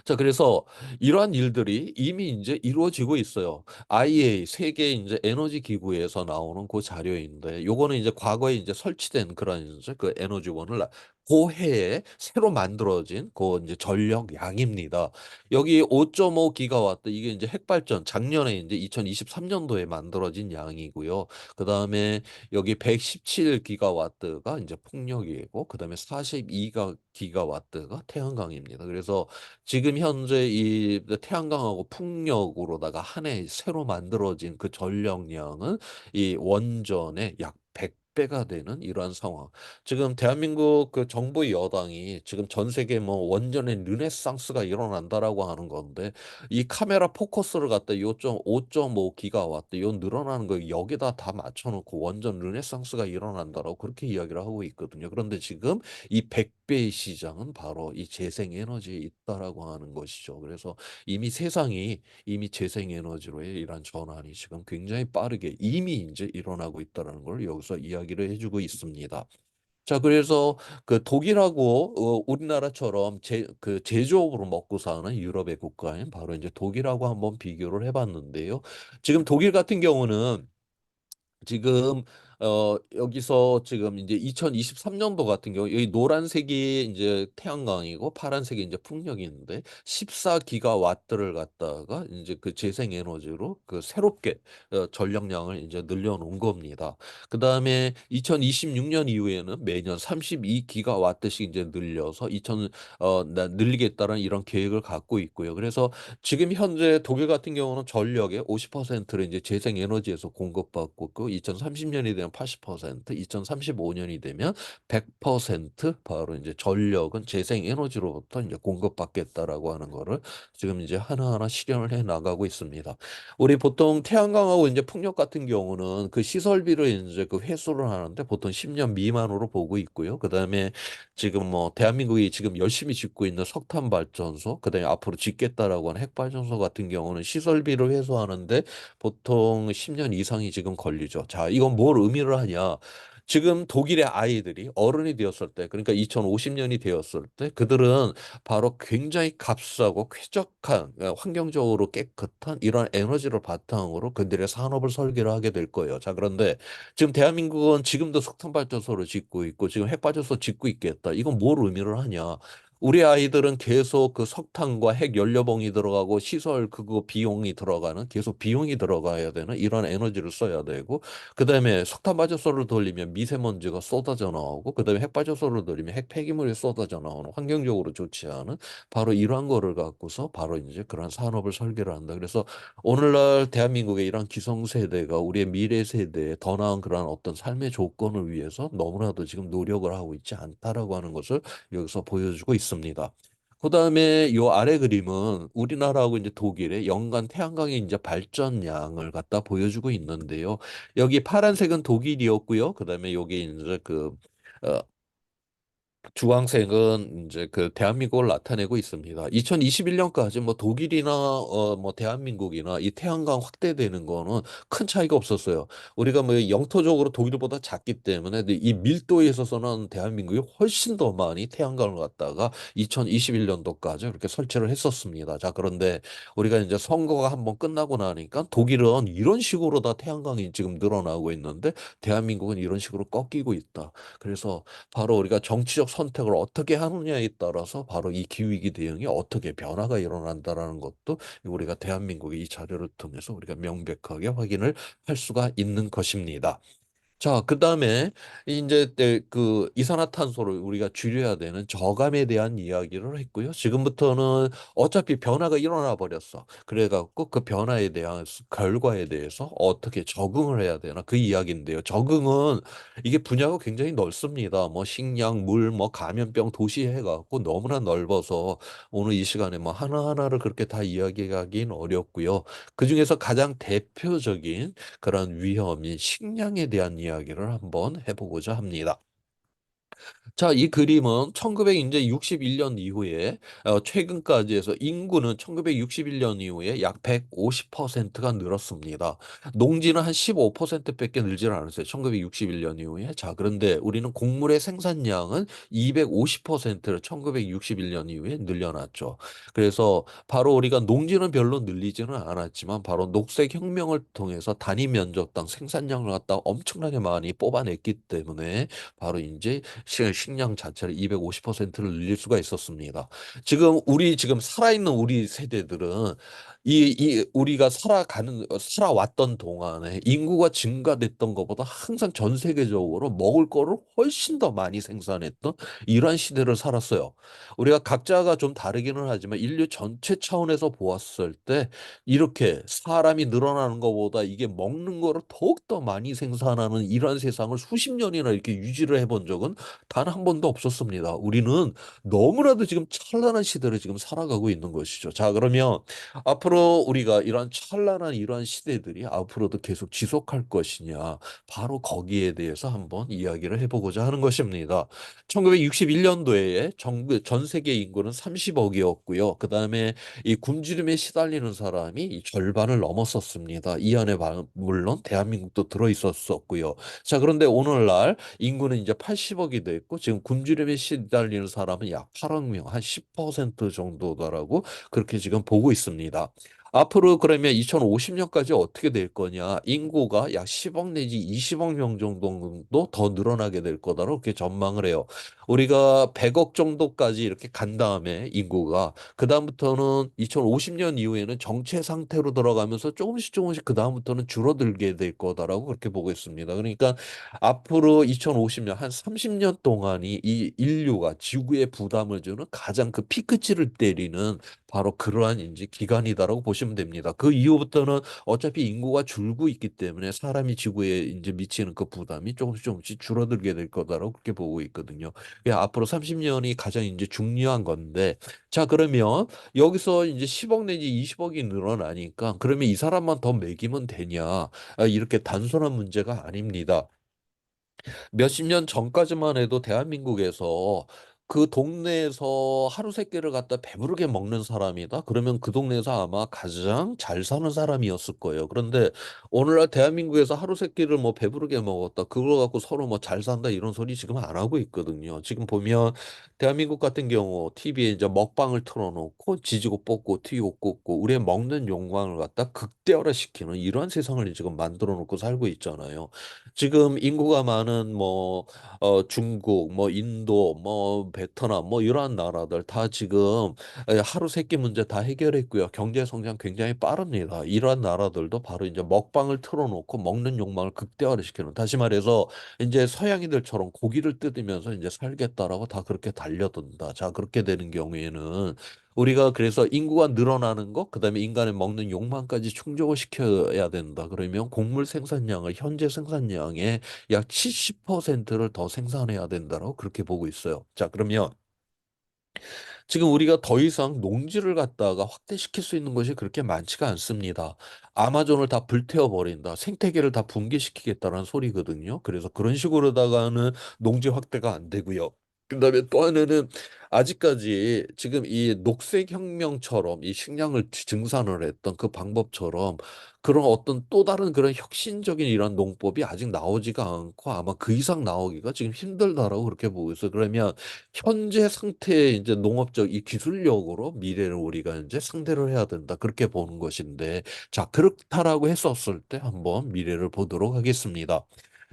자, 그래서 이러한 일들이 이미 이제 이루어지고 있어요. IEA 세계 이제 에너지 기구에서 나오는 그 자료인데 요거는 이제 과거에 이제 설치된 그런 이제 그 에너지원을 그 해에 새로 만들어진 그 이제 전력량입니다. 여기 5.5 기가와트 이게 이제 핵발전 작년에 이제 2023년도에 만들어진 양이고요. 그다음에 여기 117 기가와트가 이제 풍력이고 그다음에 42 기가와트가 태양광입니다. 그래서 지금 현재 이 태양광하고 풍력으로다가 한 해 새로 만들어진 그 전력량은 이 원전의 약 100배가 되는 이러한 상황. 지금 대한민국 그 정부 여당이 지금 전 세계 뭐 원전의 르네상스가 일어난다라고 하는 건데 이 카메라 포커스를 갖다 요점 5.5 기가와트 요 늘어나는 거 여기다 다 맞춰놓고 원전 르네상스가 일어난다라고 그렇게 이야기를 하고 있거든요. 그런데 지금 이 100배의 시장은 바로 이 재생에너지에 있다라고 하는 것이죠. 그래서 이미 재생에너지로의 이러한 전환이 지금 굉장히 빠르게 이미 이제 일어나고 있다라는 걸 여기서 이야기를 해주고 있습니다. 자, 그래서 그 독일하고 우리나라처럼 그 제조업으로 먹고 사는 유럽의 국가인 바로 이제 독일하고 한번 비교를 해봤는데요. 지금 독일 같은 경우는 지금 여기서 지금 이제 2023년도 같은 경우 여기 노란색이 이제 태양광이고 파란색이 이제 풍력이 있는데 14기가와트를 갖다가 이제 그 재생 에너지로 그 새롭게 전력량을 이제 늘려놓은 겁니다. 그다음에 2026년 이후에는 매년 32기가와트씩 이제 늘려서 늘리겠다는 이런 계획을 갖고 있고요. 그래서 지금 현재 독일 같은 경우는 전력의 50%를 이제 재생 에너지에서 공급받고 있고 2030년이 되면 80%, 2035년이 되면 100% 바로 이제 전력은 재생 에너지로부터 이제 공급받겠다라고 하는 거를 지금 이제 하나하나 실현을 해 나가고 있습니다. 우리 보통 태양광하고 이제 풍력 같은 경우는 그 시설비를 이제 그 회수를 하는데 보통 10년 미만으로 보고 있고요. 그다음에 지금 뭐 대한민국이 지금 열심히 짓고 있는 석탄 발전소, 그다음에 앞으로 짓겠다라고 하는 핵 발전소 같은 경우는 시설비를 회수하는데 보통 10년 이상이 지금 걸리죠. 자, 이건 뭘 의미를 하냐? 지금 독일의 아이들이 어른이 되었을 때, 그러니까 2050년이 되었을 때, 그들은 바로 굉장히 값싸고 쾌적한, 환경적으로 깨끗한 이런 에너지를 바탕으로 그들의 산업을 설계를 하게 될 거예요. 자, 그런데 지금 대한민국은 지금도 석탄 발전소를 짓고 있고 지금 핵 발전소 짓고 있겠다. 이건 뭘 의미를 하냐? 우리 아이들은 계속 그 석탄과 핵 연료봉이 들어가고 시설 그거 비용이 들어가는 계속 비용이 들어가야 되는 이런 에너지를 써야 되고 그다음에 석탄 발전소를 돌리면 미세먼지가 쏟아져 나오고 그다음에 핵 발전소를 돌리면 핵 폐기물이 쏟아져 나오는 환경적으로 좋지 않은 바로 이러한 거를 갖고서 바로 이제 그런 산업을 설계를 한다. 그래서 오늘날 대한민국의 이런 기성세대가 우리의 미래 세대에 더 나은 그런 어떤 삶의 조건을 위해서 너무나도 지금 노력을 하고 있지 않다라고 하는 것을 여기서 보여주고 있습니다. 그다음에 요 아래 그림은 우리나라하고 이제 독일의 연간 태양광의 이제 발전량을 갖다 보여주고 있는데요. 여기 파란색은 독일이었고요. 그다음에 여기 이제 어, 주황색은 이제 그 대한민국을 나타내고 있습니다. 2021년까지 뭐 독일이나 뭐 대한민국이나 이 태양광 확대되는 거는 큰 차이가 없었어요. 우리가 뭐 영토적으로 독일보다 작기 때문에 이 밀도에 있어서는 대한민국이 훨씬 더 많이 태양광을 갖다가 2021년도까지 이렇게 설치를 했었습니다. 자, 그런데 우리가 이제 선거가 한번 끝나고 나니까 독일은 이런 식으로 다 태양광이 지금 늘어나고 있는데 대한민국은 이런 식으로 꺾이고 있다. 그래서 바로 우리가 정치적 선택을 어떻게 하느냐에 따라서 바로 이 기후위기 대응이 어떻게 변화가 일어난다라는 것도 우리가 대한민국의 이 자료를 통해서 우리가 명백하게 확인을 할 수가 있는 것입니다. 자, 그다음에 이제 그 이산화탄소를 우리가 줄여야 되는 저감에 대한 이야기를 했고요. 지금부터는 어차피 변화가 일어나 버렸어. 그래갖고 그 변화에 대한 결과에 대해서 어떻게 적응을 해야 되나 그 이야기인데요. 적응은 이게 분야가 굉장히 넓습니다. 뭐 식량, 물, 뭐 감염병, 도시 해갖고 너무나 넓어서 오늘 이 시간에 뭐 하나하나를 그렇게 다 이야기하기는 어렵고요. 그중에서 가장 대표적인 그런 위험인 식량에 대한 이야기를 한번 해보고자 합니다. 자, 이 그림은 1961년 이후에 최근까지 해서 인구는 1961년 이후에 약 150%가 늘었습니다. 농지는 한 15%밖에 늘질 않았어요. 1961년 이후에. 자, 그런데 우리는 곡물의 생산량은 250%를 1961년 이후에 늘려놨죠. 그래서 바로 우리가 농지는 별로 늘리지는 않았지만 바로 녹색 혁명을 통해서 단위 면적당 생산량을 갖다 엄청나게 많이 뽑아냈기 때문에 바로 이제 식량 자체를 250%를 늘릴 수가 있었습니다. 지금 살아있는 우리 세대들은 우리가 살아왔던 동안에 인구가 증가됐던 것보다 항상 전 세계적으로 먹을 거를 훨씬 더 많이 생산했던 이러한 시대를 살았어요. 우리가 각자가 좀 다르기는 하지만 인류 전체 차원에서 보았을 때 이렇게 사람이 늘어나는 것보다 이게 먹는 거를 더욱더 많이 생산하는 이러한 세상을 수십 년이나 이렇게 유지를 해본 적은 단 한 번도 없었습니다. 우리는 너무나도 지금 찬란한 시대를 지금 살아가고 있는 것이죠. 자, 그러면 앞으로 우리가 이러한 찬란한 이러한 시대들이 앞으로도 계속 지속할 것이냐, 바로 거기에 대해서 한번 이야기를 해보고자 하는 것입니다. 1961년도에 전 세계 인구는 30억이었고요. 그 다음에 이 굶주림에 시달리는 사람이 이 절반을 넘었었습니다. 이 안에 물론 대한민국도 들어 있었었고요. 자, 그런데 오늘날 인구는 이제 80억이 됐고 지금 굶주림에 시달리는 사람은 약 8억 명, 한 10% 정도다라고 그렇게 지금 보고 있습니다. 앞으로 그러면 2050년까지 어떻게 될 거냐? 인구가 약 10억 내지 20억 명 정도 더 늘어나게 될 거다라고 그렇게 전망을 해요. 우리가 100억 정도까지 이렇게 간 다음에 인구가 그다음부터는 2050년 이후에는 정체 상태로 들어가면서 조금씩 조금씩 그다음부터는 줄어들게 될 거다라고 그렇게 보고 있습니다. 그러니까 앞으로 2050년 한 30년 동안이 이 인류가 지구에 부담을 주는 가장 그 피크치를 때리는 바로 그러한 이제 기간이다라고 보시면 됩니다. 그 이후부터는 어차피 인구가 줄고 있기 때문에 사람이 지구에 이제 미치는 그 부담이 조금씩 조금씩 줄어들게 될 거다라고 그렇게 보고 있거든요. 앞으로 30년이 가장 이제 중요한 건데, 자, 그러면 여기서 이제 10억 내지 20억이 늘어나니까 그러면 이 사람만 더 먹이면 되냐? 이렇게 단순한 문제가 아닙니다. 몇십 년 전까지만 해도 대한민국에서 그 동네에서 하루 세 끼를 갖다 배부르게 먹는 사람이다. 그러면 그 동네에서 아마 가장 잘 사는 사람이었을 거예요. 그런데 오늘날 대한민국에서 하루 세 끼를 뭐 배부르게 먹었다. 그걸 갖고 서로 뭐 잘 산다 이런 소리 지금 안 하고 있거든요. 지금 보면 대한민국 같은 경우 TV에 이제 먹방을 틀어놓고 지지고 볶고 튀고 굽고 우리의 먹는 욕망을 갖다 극대화시키는 이러한 세상을 지금 만들어 놓고 살고 있잖아요. 지금 인구가 많은 뭐 중국, 뭐 인도, 뭐 베트남, 뭐 이러한 나라들 다 지금 하루 세끼 문제 다 해결했고요. 경제 성장 굉장히 빠릅니다. 이러한 나라들도 바로 이제 먹방을 틀어놓고 먹는 욕망을 극대화를 시키는. 다시 말해서 이제 서양인들처럼 고기를 뜯으면서 이제 살겠다라고 다 그렇게 달려든다. 자, 그렇게 되는 경우에는 우리가 그래서 인구가 늘어나는 것, 그다음에 인간의 먹는 욕망까지 충족을 시켜야 된다. 그러면 곡물 생산량을 현재 생산량의 약 70%를 더 생산해야 된다고 그렇게 보고 있어요. 자, 그러면 지금 우리가 더 이상 농지를 갖다가 확대시킬 수 있는 것이 그렇게 많지가 않습니다. 아마존을 다 불태워 버린다. 생태계를 다 붕괴시키겠다는 소리거든요. 그래서 그런 식으로다가는 농지 확대가 안 되고요. 그다음에 또 하나는 아직까지 지금 이 녹색 혁명처럼 이 식량을 증산을 했던 그 방법처럼 그런 어떤 또 다른 그런 혁신적인 이런 농법이 아직 나오지가 않고 아마 그 이상 나오기가 지금 힘들다라고 그렇게 보고 있어요. 그러면 현재 상태의 이제 농업적 이 기술력으로 미래를 우리가 이제 상대를 해야 된다. 그렇게 보는 것인데 자, 그렇다라고 했었을 때 한번 미래를 보도록 하겠습니다.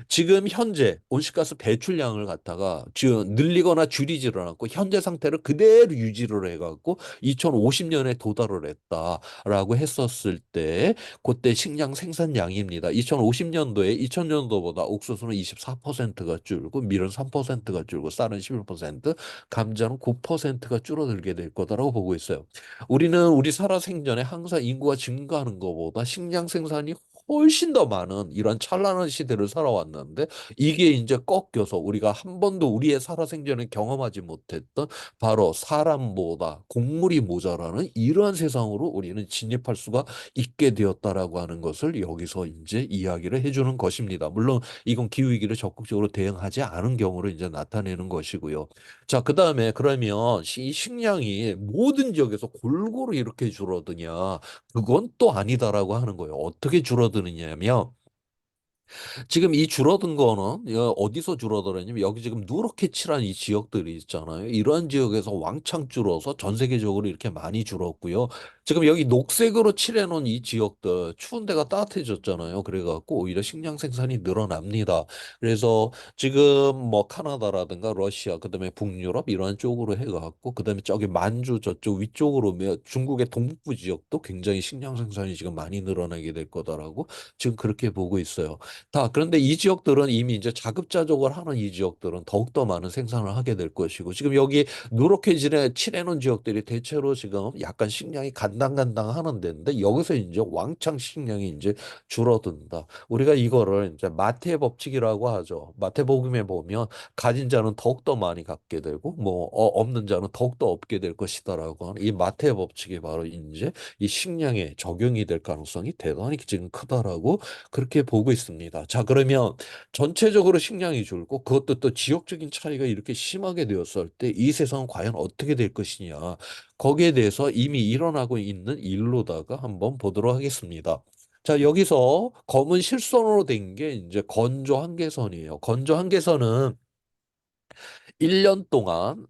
지금 현재 온실가스 배출량을 갖다가 지금 늘리거나 줄이지를 않고 현재 상태를 그대로 유지를 해갖고 2050년에 도달을 했다라고 했었을 때 그때 식량 생산량입니다. 2050년도에 2000년도보다 옥수수는 24%가 줄고 밀은 3%가 줄고 쌀은 11%, 감자는 9%가 줄어들게 될 거다라고 보고 있어요. 우리는 우리 살아생전에 항상 인구가 증가하는 것보다 식량 생산이 훨씬 더 많은 이런 찬란한 시대를 살아왔는데 이게 이제 꺾여서 우리가 한 번도 우리의 살아생전에 경험하지 못했던 바로 사람보다 곡물이 모자라는 이러한 세상으로 우리는 진입할 수가 있게 되었다라고 하는 것을 여기서 이제 이야기를 해주는 것입니다. 물론 이건 기후위기를 적극적으로 대응하지 않은 경우를 이제 나타내는 것이고요. 자, 그 다음에 그러면 이 식량이 모든 지역에서 골고루 이렇게 줄어드냐? 그건 또 아니다라고 하는 거예요. 어떻게 줄어드느냐면 지금 이 줄어든 거는 어디서 줄어들었냐면 여기 지금 누렇게 칠한 이 지역들이 있잖아요. 이러한 지역에서 왕창 줄어서 전 세계적으로 이렇게 많이 줄었고요. 지금 여기 녹색으로 칠해놓은 이 지역들 추운 데가 따뜻해졌잖아요. 그래갖고 오히려 식량 생산이 늘어납니다. 그래서 지금 뭐 카나다라든가 러시아 그다음에 북유럽 이러한 쪽으로 해갖고 그다음에 저기 만주 저쪽 위쪽으로 중국의 동북부 지역도 굉장히 식량 생산이 지금 많이 늘어나게 될 거다라고 지금 그렇게 보고 있어요. 다 그런데 이 지역들은 이미 이제 자급자족을 하는 이 지역들은 더욱더 많은 생산을 하게 될 것이고 지금 여기 누렇게 칠해놓은 지역들이 대체로 지금 약간 식량이 간당간당 하는 데인데 여기서 이제 왕창 식량이 이제 줄어든다. 우리가 이거를 이제 마태의 법칙이라고 하죠. 마태복음에 보면 가진 자는 더욱더 많이 갖게 되고 뭐 없는 자는 더욱더 없게 될 것이다라고 하는 이 마태의 법칙이 바로 이제 이 식량에 적용이 될 가능성이 대단히 지금 크다라고 그렇게 보고 있습니다. 자, 그러면 전체적으로 식량이 줄고 그것도 또 지역적인 차이가 이렇게 심하게 되었을 때 이 세상은 과연 어떻게 될 것이냐. 거기에 대해서 이미 일어나고 있는 일로다가 한번 보도록 하겠습니다. 자, 여기서 검은 실선으로 된 게 이제 건조 한계선이에요. 건조 한계선은 1년 동안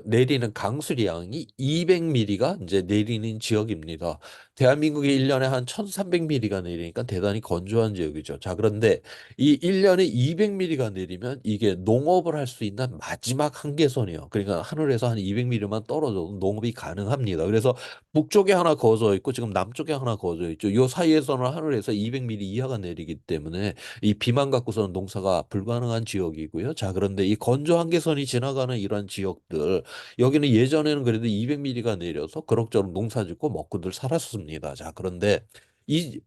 내리는 강수량이 200mm가 이제 내리는 지역입니다. 대한민국이 1년에 한 1300mm가 내리니까 대단히 건조한 지역이죠. 자, 그런데 이 1년에 200mm가 내리면 이게 농업을 할 수 있는 마지막 한계선이에요. 그러니까 하늘에서 한 200mm만 떨어져도 농업이 가능합니다. 그래서 북쪽에 하나 거져 있고 지금 남쪽에 하나 거져 있죠. 이 사이에서는 하늘에서 200mm 이하가 내리기 때문에 이 비만 갖고서는 농사가 불가능한 지역이고요. 자, 그런데 이 건조 한계선이 지나가는 이러한 지역들, 여기는 예전에는 그래도 200mm가 내려서 그럭저럭 농사 짓고 먹고들 살았습니다. 자, 그런데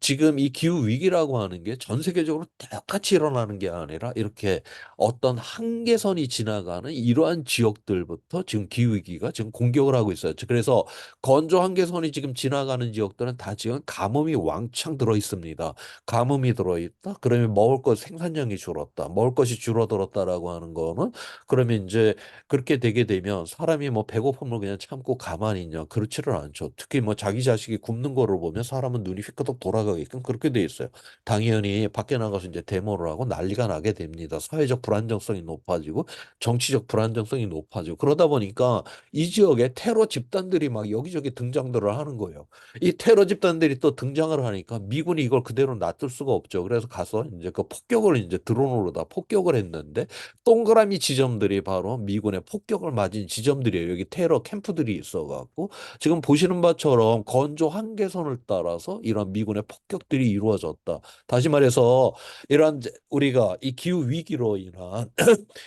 지금 이 기후 위기라고 하는 게 전 세계적으로 똑같이 일어나는 게 아니라 이렇게 어떤 한계선이 지나가는 이러한 지역들부터 지금 기후 위기가 지금 공격을 하고 있어요. 그래서 건조 한계선이 지금 지나가는 지역들은 다 지금 가뭄이 왕창 들어 있습니다. 가뭄이 들어있다. 그러면 먹을 것 생산량이 줄었다. 먹을 것이 줄어들었다라고 하는 거는 그러면 이제 그렇게 되게 되면 사람이 뭐 배고픔을 그냥 참고 가만히 있냐? 그렇지를 않죠. 특히 뭐 자기 자식이 굶는 거를 보면 사람은 눈이 휘끄덕 돌아가게끔 그렇게 돼 있어요. 당연히 밖에 나가서 이제 데모를 하고 난리가 나게 됩니다. 사회적 불안정성이 높아지고 정치적 불안정성이 높아지고 그러다 보니까 이 지역에 테러 집단들이 막 여기저기 등장들을 하는 거예요. 이 테러 집단들이 또 등장을 하니까 미군이 이걸 그대로 놔둘 수가 없죠. 그래서 가서 이제 그 폭격을 이제 드론으로 다 폭격을 했는데 동그라미 지점들이 바로 미군의 폭격을 맞은 지점들이에요. 여기 테러 캠프들이 있어갖고 지금 보시는 바처럼 건조 한계선을 따라서 이런 미군의 폭격들이 이루어졌다. 다시 말해서 이런 우리가 이 기후 위기로 인한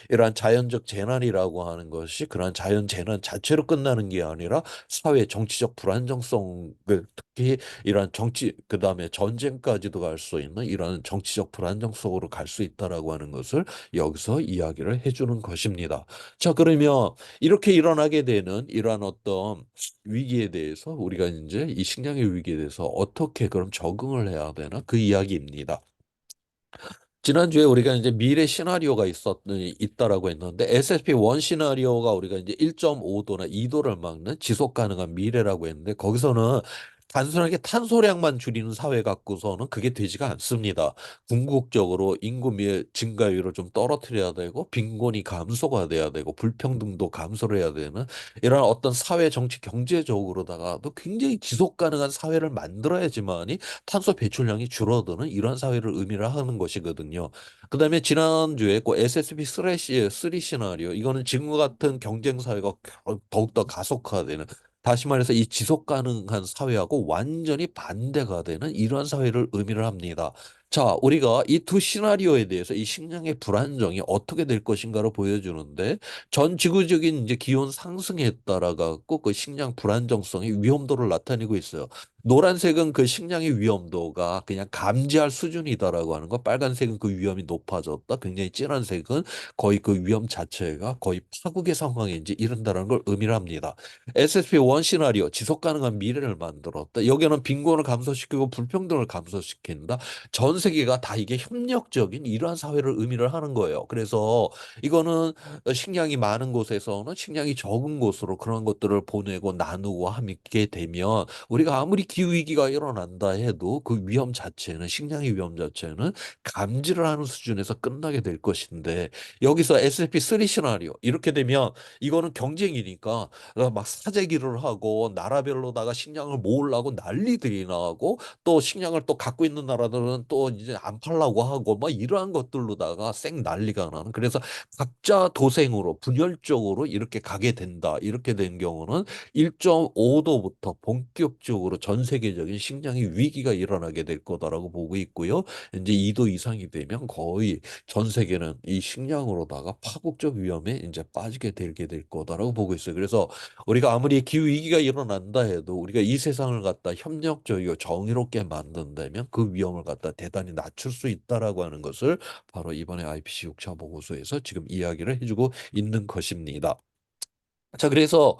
이러한 자연적 재난이라고 하는 것이 그러한 자연 재난 자체로 끝나는 게 아니라 사회 정치적 불안정성을 특히 이러한 정치 그다음에 전쟁까지도 갈 수 있는 이러한 정치적 불안정성으로 갈 수 있다라고 하는 것을 여기서 이야기를 해주는 것입니다. 자, 그러면 이렇게 일어나게 되는 이러한 어떤 위기에 대해서 우리가 이제 이 식량의 위기에 대해서 어떻게 그럼 적응을 해야 되나 그 이야기입니다. 지난주에 우리가 이제 미래 시나리오가 있다라고 했는데 SSP 1 시나리오가 우리가 이제 1.5도나 2도를 막는 지속 가능한 미래라고 했는데 거기서는 단순하게 탄소량만 줄이는 사회 갖고서는 그게 되지가 않습니다. 궁극적으로 증가율을 좀 떨어뜨려야 되고 빈곤이 감소가 돼야 되고 불평등도 감소를 해야 되는 이런 어떤 사회 정치 경제적으로다가도 굉장히 지속 가능한 사회를 만들어야지만이 탄소 배출량이 줄어드는 이런 사회를 의미를 하는 것이거든요. 그다음에 지난주에 그 SSP 3 시나리오 이거는 지금과 같은 경쟁 사회가 더욱더 가속화되는 다시 말해서 이 지속 가능한 사회하고 완전히 반대가 되는 이러한 사회를 의미를 합니다. 자, 우리가 이 두 시나리오에 대해서 이 식량의 불안정이 어떻게 될 것인가를 보여주는데 전 지구적인 이제 기온 상승에 따라 갖고 그 식량 불안정성의 위험도를 나타내고 있어요. 노란색은 그 식량의 위험도가 그냥 감지할 수준이다라고 하는 거, 빨간색은 그 위험이 높아졌다. 굉장히 진한 색은 거의 그 위험 자체가 거의 파국의 상황에 이제 이른다는 걸 의미를 합니다. SSP1 시나리오, 지속 가능한 미래를 만들었다. 여기는 빈곤을 감소시키고 불평등을 감소시킨다. 전 세계가 다 이게 협력적인 이러한 사회를 의미를 하는 거예요. 그래서 이거는 식량이 많은 곳에서는 식량이 적은 곳으로 그런 것들을 보내고 나누고 함께 되면 우리가 아무리 기후위기가 일어난다 해도 그 위험 자체는, 식량의 위험 자체는 감지를 하는 수준에서 끝나게 될 것인데, 여기서 SFP3 시나리오, 이렇게 되면 이거는 경쟁이니까 막 사재기를 하고 나라별로다가 식량을 모으려고 난리들이 나고 또 식량을 또 갖고 있는 나라들은 또 이제 안 팔라고 하고 막 이러한 것들로다가 생 난리가 나는 그래서 각자 도생으로 분열적으로 이렇게 가게 된다. 이렇게 된 경우는 1.5도부터 본격적으로 전 세계적인 식량의 위기가 일어나게 될 거다라고 보고 있고요. 이제 2도 이상이 되면 거의 전 세계는 이 식량으로다가 파국적 위험에 이제 빠지게 되게 될 거다라고 보고 있어요. 그래서 우리가 아무리 기후 위기가 일어난다 해도 우리가 이 세상을 갖다 협력적이고 정의롭게 만든다면 그 위험을 갖다 대단히 낮출 수 있다라고 하는 것을 바로 이번에 IPCC 6차 보고서에서 지금 이야기를 해주고 있는 것입니다. 자, 그래서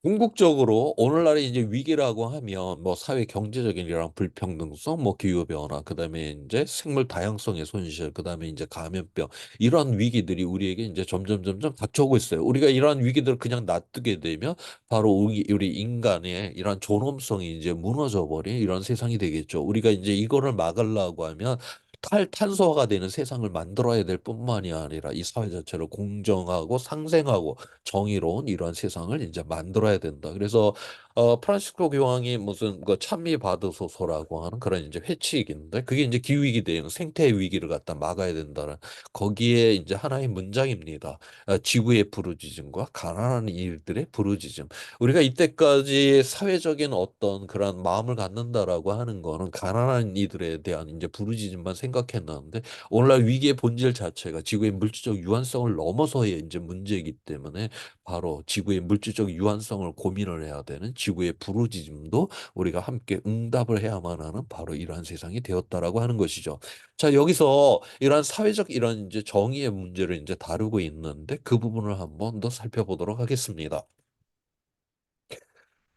궁극적으로 오늘날의 이제 위기라고 하면 뭐 사회 경제적인 이런 불평등성, 뭐 기후 변화, 그다음에 이제 생물 다양성의 손실, 그다음에 이제 감염병 이러한 위기들이 우리에게 이제 점점 닥쳐오고 있어요. 우리가 이러한 위기들을 그냥 놔두게 되면 바로 우리 인간의 이러한 존엄성이 이제 무너져 버린 이런 세상이 되겠죠. 우리가 이제 이거를 막으려고 하면 탈탄소화가 되는 세상을 만들어야 될 뿐만이 아니라 이 사회 자체를 공정하고 상생하고 정의로운 이러한 세상을 이제 만들어야 된다. 그래서 프란시스코 교황이 무슨 그 찬미 받으소서라고 하는 그런 이제 회칙인데 그게 이제 기후위기 대응, 생태 위기를 갖다 막아야 된다는 거기에 이제 하나의 문장입니다. 지구의 부르짖음과 가난한 이들의 부르짖음. 우리가 이때까지 사회적인 어떤 그런 마음을 갖는다라고 하는 거는 가난한 이들에 대한 이제 부르짖음만 생각했는데 오늘날 위기의 본질 자체가 지구의 물질적 유한성을 넘어서의 이제 문제이기 때문에 바로 지구의 물질적 유한성을 고민을 해야 되는 지구의 부르짖음도 우리가 함께 응답을 해야만 하는 바로 이러한 세상이 되었다라고 하는 것이죠. 자, 여기서 이러한 사회적 이런 이제 정의의 문제를 이제 다루고 있는데 그 부분을 한번 더 살펴보도록 하겠습니다.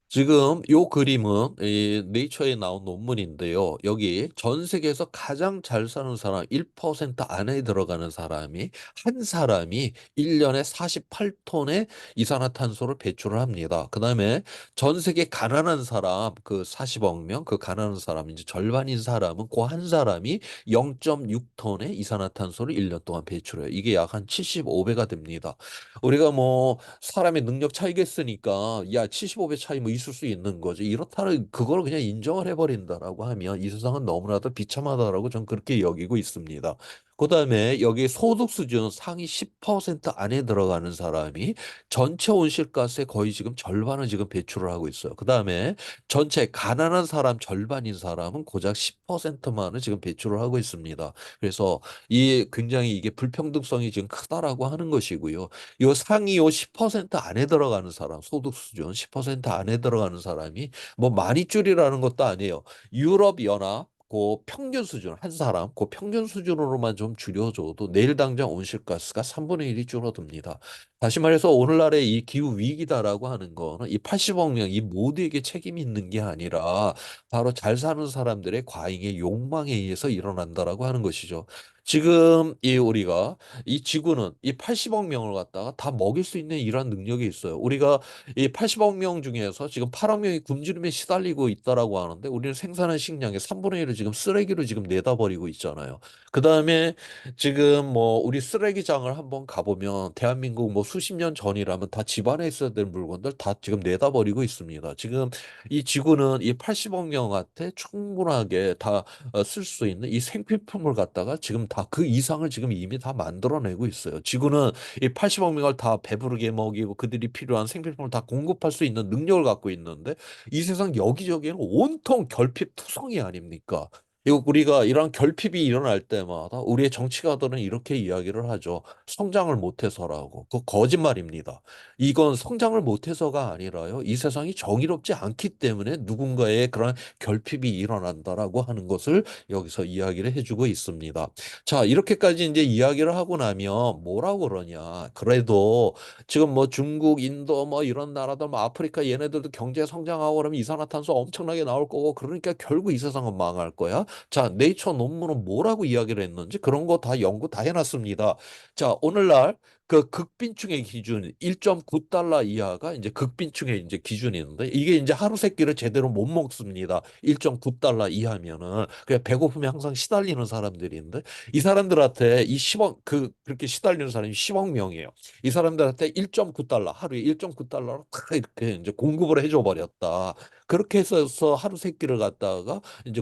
지금 요 그림은 이 네이처에 나온 논문인데요. 여기 전 세계에서 가장 잘 사는 사람 1% 안에 들어가는 사람이 한 사람이 1년에 48톤의 이산화탄소를 배출을 합니다. 그다음에 전 세계 가난한 사람 그 40억 명 그 가난한 사람 이제 절반인 사람은 그 한 사람이 0.6톤의 이산화탄소를 1년 동안 배출해요. 이게 약 한 75배가 됩니다. 우리가 뭐 사람의 능력 차이겠으니까 야 75배 차이 뭐 있을 수 있는 거지 이렇다는 그걸 그냥 인정을 해버린다라고 하면 이 세상은 너무나도 비참하다라고 저는 그렇게 여기고 있습니다. 그다음에 여기 소득 수준 상위 10% 안에 들어가는 사람이 전체 온실가스의 거의 지금 절반을 지금 배출을 하고 있어요. 그다음에 전체 가난한 사람 절반인 사람은 고작 10%만을 지금 배출을 하고 있습니다. 그래서 이 굉장히 이게 불평등성이 지금 크다라고 하는 것이고요. 요 상위 요 10% 안에 들어가는 사람, 소득 수준 10% 안에 들어가는 사람이 뭐 많이 줄이라는 것도 아니에요. 유럽 연합 그 평균 수준 한 사람 그 평균 수준으로만 좀 줄여줘도 내일 당장 온실가스가 3분의 1이 줄어듭니다. 다시 말해서 오늘날의 이 기후 위기다라고 하는 거는 이 80억 명 이 모두에게 책임이 있는 게 아니라 바로 잘 사는 사람들의 과잉의 욕망에 의해서 일어난다라고 하는 것이죠. 지금 이 우리가 이 지구는 이 80억 명을 갖다가 다 먹일 수 있는 이러한 능력이 있어요. 우리가 이 80억 명 중에서 지금 8억 명이 굶주림에 시달리고 있다라고 하는데 우리는 생산한 식량의 3분의 1을 지금 쓰레기로 지금 내다 버리고 있잖아요. 그다음에 지금 뭐 우리 쓰레기장을 한번 가보면 대한민국 뭐 수십 년 전이라면 다 집안에 있어야 될 물건들 다 지금 내다 버리고 있습니다. 지금 이 지구는 이 80억 명한테 충분하게 다 쓸 수 있는 이 생필품을 갖다가 지금 다 그 이상을 지금 이미 다 만들어내고 있어요. 지구는 이 80억 명을 다 배부르게 먹이고 그들이 필요한 생필품을 다 공급할 수 있는 능력을 갖고 있는데 이 세상 여기저기에는 온통 결핍투성이 아닙니까? 이거 우리가 이런 결핍이 일어날 때마다 우리의 정치가들은 이렇게 이야기를 하죠. 성장을 못해서라고. 그거 거짓말입니다. 이건 성장을 못해서가 아니라요. 이 세상이 정의롭지 않기 때문에 누군가의 그런 결핍이 일어난다라고 하는 것을 여기서 이야기를 해주고 있습니다. 자, 이렇게까지 이제 이야기를 하고 나면 뭐라고 그러냐. 그래도 지금 뭐 중국, 인도 뭐 이런 나라들, 뭐 아프리카 얘네들도 경제 성장하고 그러면 이산화탄소 엄청나게 나올 거고 그러니까 결국 이 세상은 망할 거야. 자, 네이처 논문은 뭐라고 이야기를 했는지 그런 거 다 연구 다 해놨습니다. 자, 오늘날 그 극빈층의 기준 1.9달러 이하가 이제 극빈층의 이제 기준이었는데 이게 이제 하루 세 끼를 제대로 못 먹습니다. 1.9달러 이하면은 그냥 배고픔에 항상 시달리는 사람들인데 이 사람들한테 이 10억 그렇게 시달리는 사람이 10억 명이에요. 이 사람들한테 1.9달러 하루에 1.9달러로 탁 이렇게 이제 공급을 해줘 버렸다. 그렇게 해서 하루 세 끼를 갖다가 이제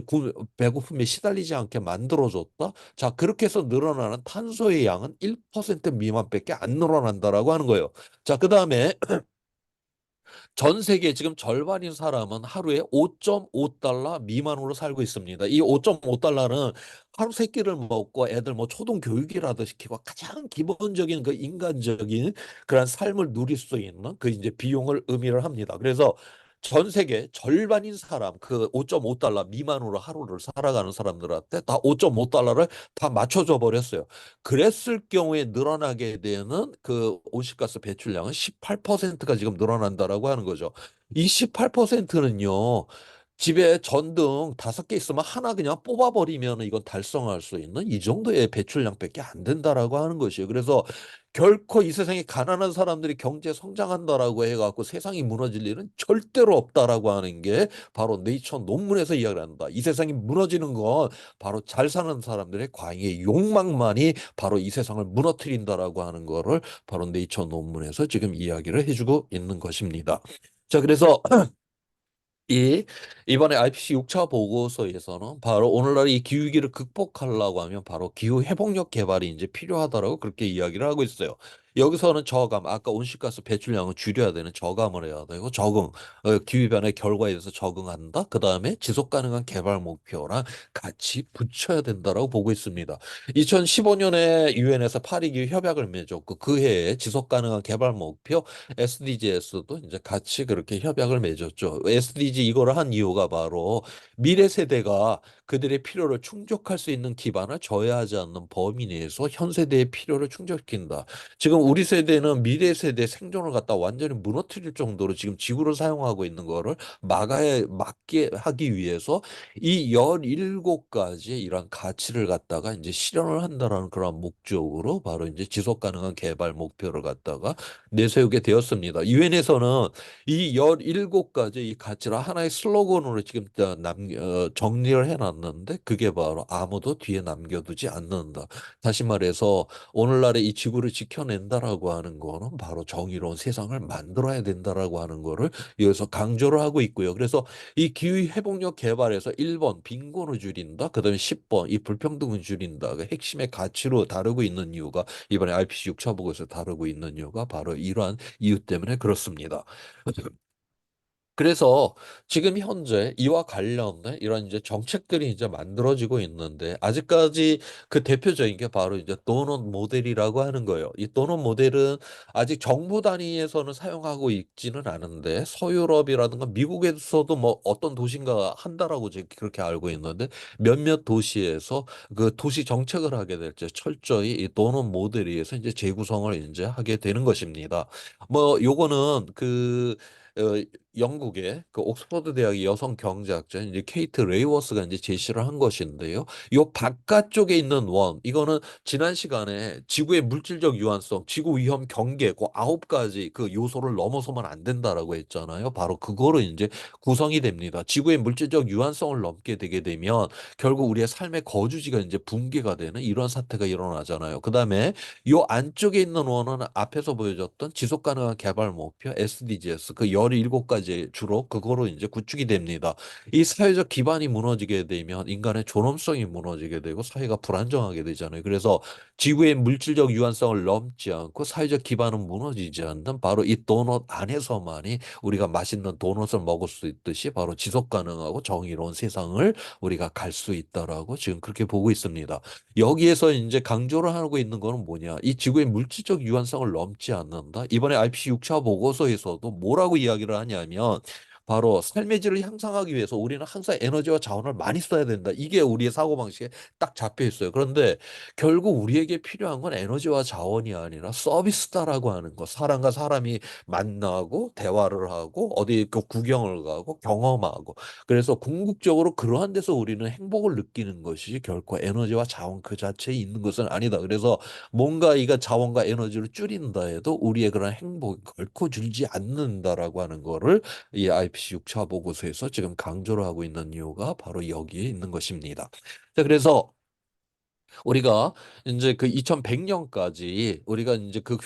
배고픔에 시달리지 않게 만들어줬다. 자, 그렇게 해서 늘어나는 탄소의 양은 1% 미만밖에 안 늘어난다라고 하는 거예요. 자, 그다음에 전 세계 지금 절반인 사람은 하루에 5.5달러 미만으로 살고 있습니다. 이 5.5달러는 하루 세 끼를 먹고 애들 뭐 초등 교육이라도 시키고 가장 기본적인 그 인간적인 그런 삶을 누릴 수 있는 그 이제 비용을 의미를 합니다. 그래서 전 세계 절반인 사람 그 5.5달러 미만으로 하루를 살아가는 사람들한테 다 5.5달러를 다 맞춰줘 버렸어요. 그랬을 경우에 늘어나게 되는 그 온실가스 배출량은 18%가 지금 늘어난다라고 하는 거죠. 이 18%는요, 집에 전등 다섯 개 있으면 하나 그냥 뽑아버리면 이건 달성할 수 있는 이 정도의 배출량밖에 안 된다라고 하는 것이에요. 그래서 결코 이 세상에 가난한 사람들이 경제 성장한다라고 해갖고 세상이 무너질 일은 절대로 없다라고 하는 게 바로 네이처 논문에서 이야기를 한다. 이 세상이 무너지는 건 바로 잘 사는 사람들의 과잉의 욕망만이 바로 이 세상을 무너뜨린다라고 하는 거를 바로 네이처 논문에서 지금 이야기를 해주고 있는 것입니다. 자, 그래서 이번에 IPCC 6차 보고서에서는 바로 오늘날 이 기후위기를 극복하려고 하면 바로 기후 회복력 개발이 이제 필요하다라고 그렇게 이야기를 하고 있어요. 여기서는 저감, 아까 온실가스 배출량을 줄여야 되는 저감을 해야 되고 기후변화의 결과에 대해서 적응한다. 그 다음에 지속 가능한 개발 목표랑 같이 붙여야 된다라고 보고 있습니다. 2015년에 유엔에서 파리 기후 협약을 맺었고 그 해에 지속 가능한 개발 목표 SDGs도 이제 같이 그렇게 협약을 맺었죠. SDG 이거를 한 이유가 바로 미래 세대가 그들의 필요를 충족할 수 있는 기반을 저해하지 않는 범위 내에서 현 세대의 필요를 충족시킨다. 지금 우리 세대는 미래 세대 생존을 갖다 완전히 무너뜨릴 정도로 지금 지구를 사용하고 있는 거를 막게 하기 위해서 이 17가지의 이런 가치를 갖다가 이제 실현을 한다라는 그런 목적으로 바로 이제 지속 가능한 개발 목표를 갖다가 내세우게 되었습니다. 유엔에서는 이 17가지 이 가치를 하나의 슬로건으로 지금 정리를 해놨는데 그게 바로 아무도 뒤에 남겨두지 않는다. 다시 말해서 오늘날의 이 지구를 지켜낸다라고 하는 거는 바로 정의로운 세상을 만들어야 된다라고 하는 거를 여기서 강조를 하고 있고요. 그래서 이 기후 회복력 개발에서 1번 빈곤을 줄인다. 그다음에 10번 이 불평등을 줄인다. 그 핵심의 가치로 다루고 있는 이유가 이번에 IPCC 6차 보고서 다루고 있는 이유가 바로 이러한 이유 때문에 그렇습니다. 그래서 지금 현재 이와 관련된 이런 이제 정책들이 이제 만들어지고 있는데 아직까지 그 대표적인 게 바로 이제 도넛 모델이라고 하는 거예요. 이 도넛 모델은 아직 정부 단위에서는 사용하고 있지는 않은데 서유럽이라든가 미국에서도 뭐 어떤 도시인가 한다라고 제가 그렇게 알고 있는데 몇몇 도시에서 그 도시 정책을 하게 될 때 철저히 이 도넛 모델에 의해서 이제 재구성을 이제 하게 되는 것입니다. 뭐 요거는 어, 영국의 그 옥스퍼드 대학의 여성 경제학자 이제 케이트 레이워스가 이제 제시를 한 것인데요. 요 바깥쪽에 있는 원, 이거는 지난 시간에 지구의 물질적 유한성, 지구 위험 경계 그 9가지 그 요소를 넘어서면 안 된다라고 했잖아요. 바로 그거로 이제 구성이 됩니다. 지구의 물질적 유한성을 넘게 되게 되면 결국 우리의 삶의 거주지가 이제 붕괴가 되는 이런 사태가 일어나잖아요. 그다음에 요 안쪽에 있는 원은 앞에서 보여줬던 지속 가능한 개발 목표 SDGs 그 17가지 주로 그거로 이제 구축이 됩니다. 이 사회적 기반이 무너지게 되면 인간의 존엄성이 무너지게 되고 사회가 불안정하게 되잖아요. 그래서 지구의 물질적 유한성을 넘지 않고 사회적 기반은 무너지지 않는 바로 이 도넛 안에서만이 우리가 맛있는 도넛을 먹을 수 있듯이 바로 지속 가능하고 정의로운 세상을 우리가 갈 수 있다라고 지금 그렇게 보고 있습니다. 여기에서 이제 강조를 하고 있는 거는 뭐냐? 이 지구의 물질적 유한성을 넘지 않는다. 이번에 IPCC 6차 보고서에서도 뭐라고 이야기를 하냐면 바로 삶의 질을 향상하기 위해서 우리는 항상 에너지와 자원을 많이 써야 된다. 이게 우리의 사고방식에 딱 잡혀 있어요. 그런데 결국 우리에게 필요한 건 에너지와 자원이 아니라 서비스다라고 하는 거. 사람과 사람이 만나고 대화를 하고 어디 그 구경을 가고 경험하고 그래서 궁극적으로 그러한 데서 우리는 행복을 느끼는 것이 결코 에너지와 자원 그 자체에 있는 것은 아니다. 그래서 뭔가 이가 자원과 에너지를 줄인다 해도 우리의 그런 행복이 결코 줄지 않는다라고 하는 거를 이 IPCC 6차 보고서에서 지금 강조를 하고 있는 이유가 바로 여기에 있는 것입니다. 자, 그래서 우리가 이제 그 2100년까지 우리가 이제 그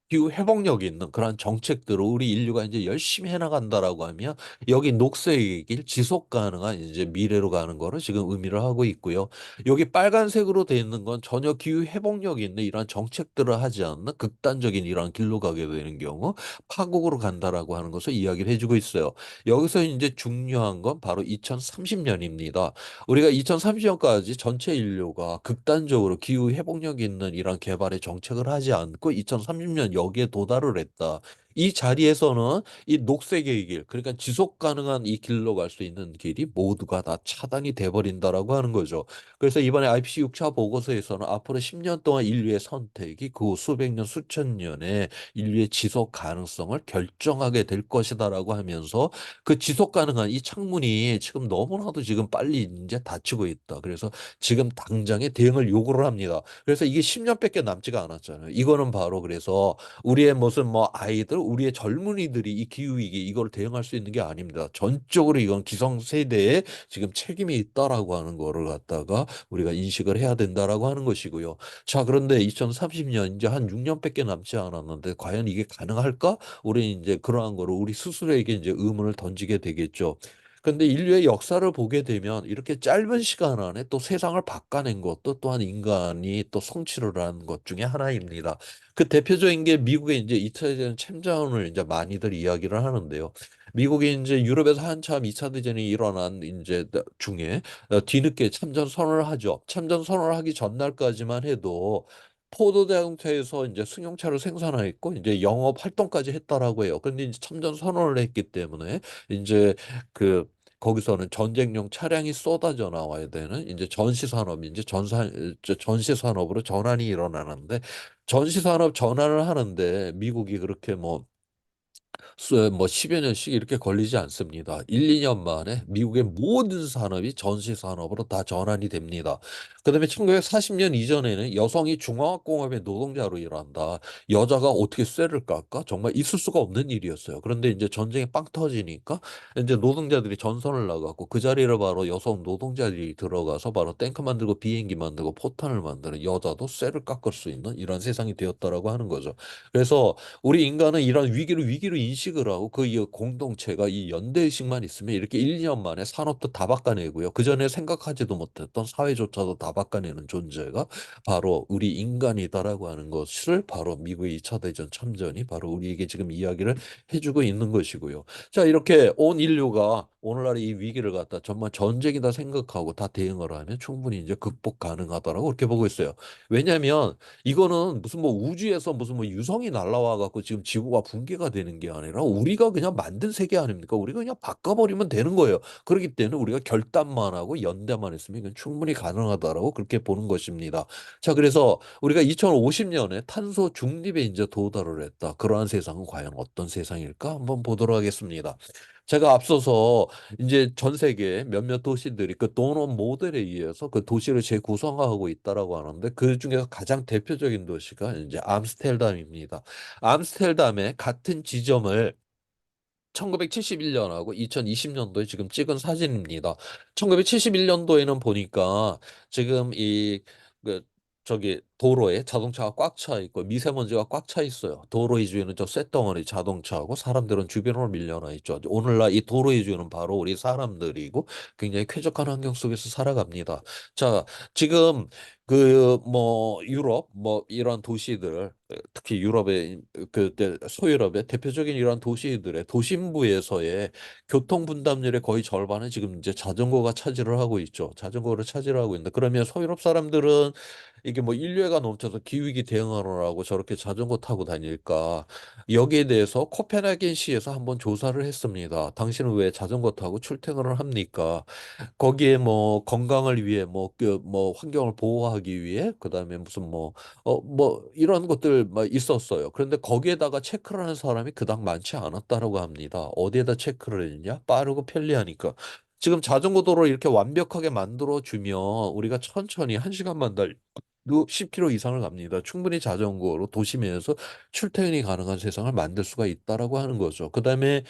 기후 회복력이 있는 그런 정책들을 우리 인류가 이제 열심히 해나간다라고 하면 여기 녹색의 길, 지속 가능한 이제 미래로 가는 거를 지금 의미를 하고 있고요. 여기 빨간색으로 되어 있는 건 전혀 기후 회복력이 있는 이런 정책들을 하지 않는 극단적인 이런 길로 가게 되는 경우 파국으로 간다라고 하는 것을 이야기를 해주고 있어요. 여기서 이제 중요한 건 바로 2030년입니다. 우리가 2030년까지 전체 인류가 극단적으로 기후 회복력 있는 이런 개발의 정책을 하지 않고 2030년 여기에 도달을 했다. 이 자리에서는 이 녹색의 길, 그러니까 지속 가능한 이 길로 갈 수 있는 길이 모두가 다 차단이 돼버린다라고 하는 거죠. 그래서 이번에 IPCC 6차 보고서에서는 앞으로 10년 동안 인류의 선택이 그 수백 년, 수천 년의 인류의 지속 가능성을 결정하게 될 것이다라고 하면서 그 지속 가능한 이 창문이 지금 너무나도 지금 빨리 이제 닫히고 있다. 그래서 지금 당장에 대응을 요구를 합니다. 그래서 이게 10년밖에 남지가 않았잖아요. 이거는 바로 그래서 우리의 무슨 뭐 아이들, 우리의 젊은이들이 이 기후위기 이걸 대응할 수 있는 게 아닙니다. 전적으로 이건 기성세대에 지금 책임이 있다라고 하는 거를 갖다가 우리가 인식을 해야 된다라고 하는 것이고요. 자, 그런데 2030년 이제 한 6년밖에 남지 않았는데 과연 이게 가능할까? 우리 이제 그러한 거를 우리 스스로에게 이제 의문을 던지게 되겠죠. 근데 인류의 역사를 보게 되면 이렇게 짧은 시간 안에 또 세상을 바꿔낸 것도 또한 인간이 또 성취를 한 것 중에 하나입니다. 그 대표적인 게 미국의 이제 2차 대전 참전을 이제 많이들 이야기를 하는데요. 미국이 이제 유럽에서 한참 2차 대전이 일어난 이제 중에 뒤늦게 참전 선언을 하죠. 참전 선언을 하기 전날까지만 해도 포도 자동차에서 이제 승용차를 생산했고 이제 영업 활동까지 했다라고 해요. 근데 이제 참전 선언을 했기 때문에 이제 그 거기서는 전쟁용 차량이 쏟아져 나와야 되는 이제 전시 산업이 이제 전시 산업으로 전환이 일어나는데 전시 산업 전환을 하는데 미국이 그렇게 뭐 10여 년씩 이렇게 걸리지 않습니다. 1, 2년 만에 미국의 모든 산업이 전시 산업으로 다 전환이 됩니다. 그다음에 1940년 이전에는 여성이 중화학공업의 노동자로 일한다. 여자가 어떻게 쇠를 깎아? 정말 있을 수가 없는 일이었어요. 그런데 이제 전쟁이 빵 터지니까 이제 노동자들이 전선을 나가고 그 자리를 바로 여성 노동자들이 들어가서 바로 탱크 만들고 비행기 만들고 포탄을 만드는 여자도 쇠를 깎을 수 있는 이런 세상이 되었다라고 하는 거죠. 그래서 우리 인간은 이런 위기를 인식을 하고 그 이 공동체가 이 연대의식만 있으면 이렇게 1-2년 만에 산업도 다 바꿔내고요. 그전에 생각하지도 못했던 사회조차도 다 바꿔내는 존재가 바로 우리 인간이다라고 하는 것을 바로 미국의 2차 대전 참전이 바로 우리에게 지금 이야기를 해 주고 있는 것이고요. 자, 이렇게 온 인류가 오늘날의 이 위기를 갖다 정말 전쟁이다 생각하고 다 대응을 하면 충분히 이제 극복 가능하다라고 그렇게 보고 있어요. 왜냐하면 이거는 무슨 뭐 우주에서 무슨 뭐 유성이 날라와 갖고 지금 지구가 붕괴가 되는 게 아니라 우리가 그냥 만든 세계 아닙니까? 우리가 그냥 바꿔버리면 되는 거예요. 그렇기 때문에 우리가 결단만 하고 연대만 했으면 이건 충분히 가능하다라고 그렇게 보는 것입니다. 자, 그래서 우리가 2050년에 탄소 중립에 이제 도달을 했다. 그러한 세상은 과연 어떤 세상일까? 한번 보도록 하겠습니다. 제가 앞서서 이제 전 세계 몇몇 도시들이 그 도넛 모델에 의해서 그 도시를 재구성하고 있다라고 하는데 그중에서 가장 대표적인 도시가 이제 암스테르담입니다. 암스테르담의 같은 지점을 1971년하고 2020년도에 지금 찍은 사진입니다. 1971년도에는 보니까 지금 그 저기 도로에 자동차가 꽉 차 있고 미세먼지가 꽉 차 있어요. 도로 위주에는 저 쇳덩어리 자동차고 사람들은 주변으로 밀려나 있죠. 오늘날 이 도로 위주는 바로 우리 사람들이고 굉장히 쾌적한 환경 속에서 살아갑니다. 자, 지금 그 뭐 유럽 뭐 이런 도시들 특히 유럽의 소유럽의 대표적인 이러한 도시들의 도심부에서의 교통 분담률의 거의 절반은 지금 이제 자전거가 차지를 하고 있죠. 자전거를 차지를 하고 있는데 그러면 서유럽 사람들은 이게 뭐 인류애가 넘쳐서 기후위기 대응하느라고 저렇게 자전거 타고 다닐까? 여기에 대해서 코펜하겐시에서 한번 조사를 했습니다. 당신은 왜 자전거 타고 출퇴근을 합니까? 거기에 뭐 건강을 위해 뭐 환경을 보호하기 위해 그다음에 무슨 뭐 이런 것들 막 있었어요. 그런데 거기에다가 체크를 하는 사람이 그닥 많지 않았다라고 합니다. 어디에다 체크를 했냐? 빠르고 편리하니까. 지금 자전거 도로 이렇게 완벽하게 만들어 주면 우리가 천천히 1시간만 달려도 10km 이상을 갑니다. 충분히 자전거로 도심에서 출퇴근이 가능한 세상을 만들 수가 있다라고 하는 거죠. 그다음에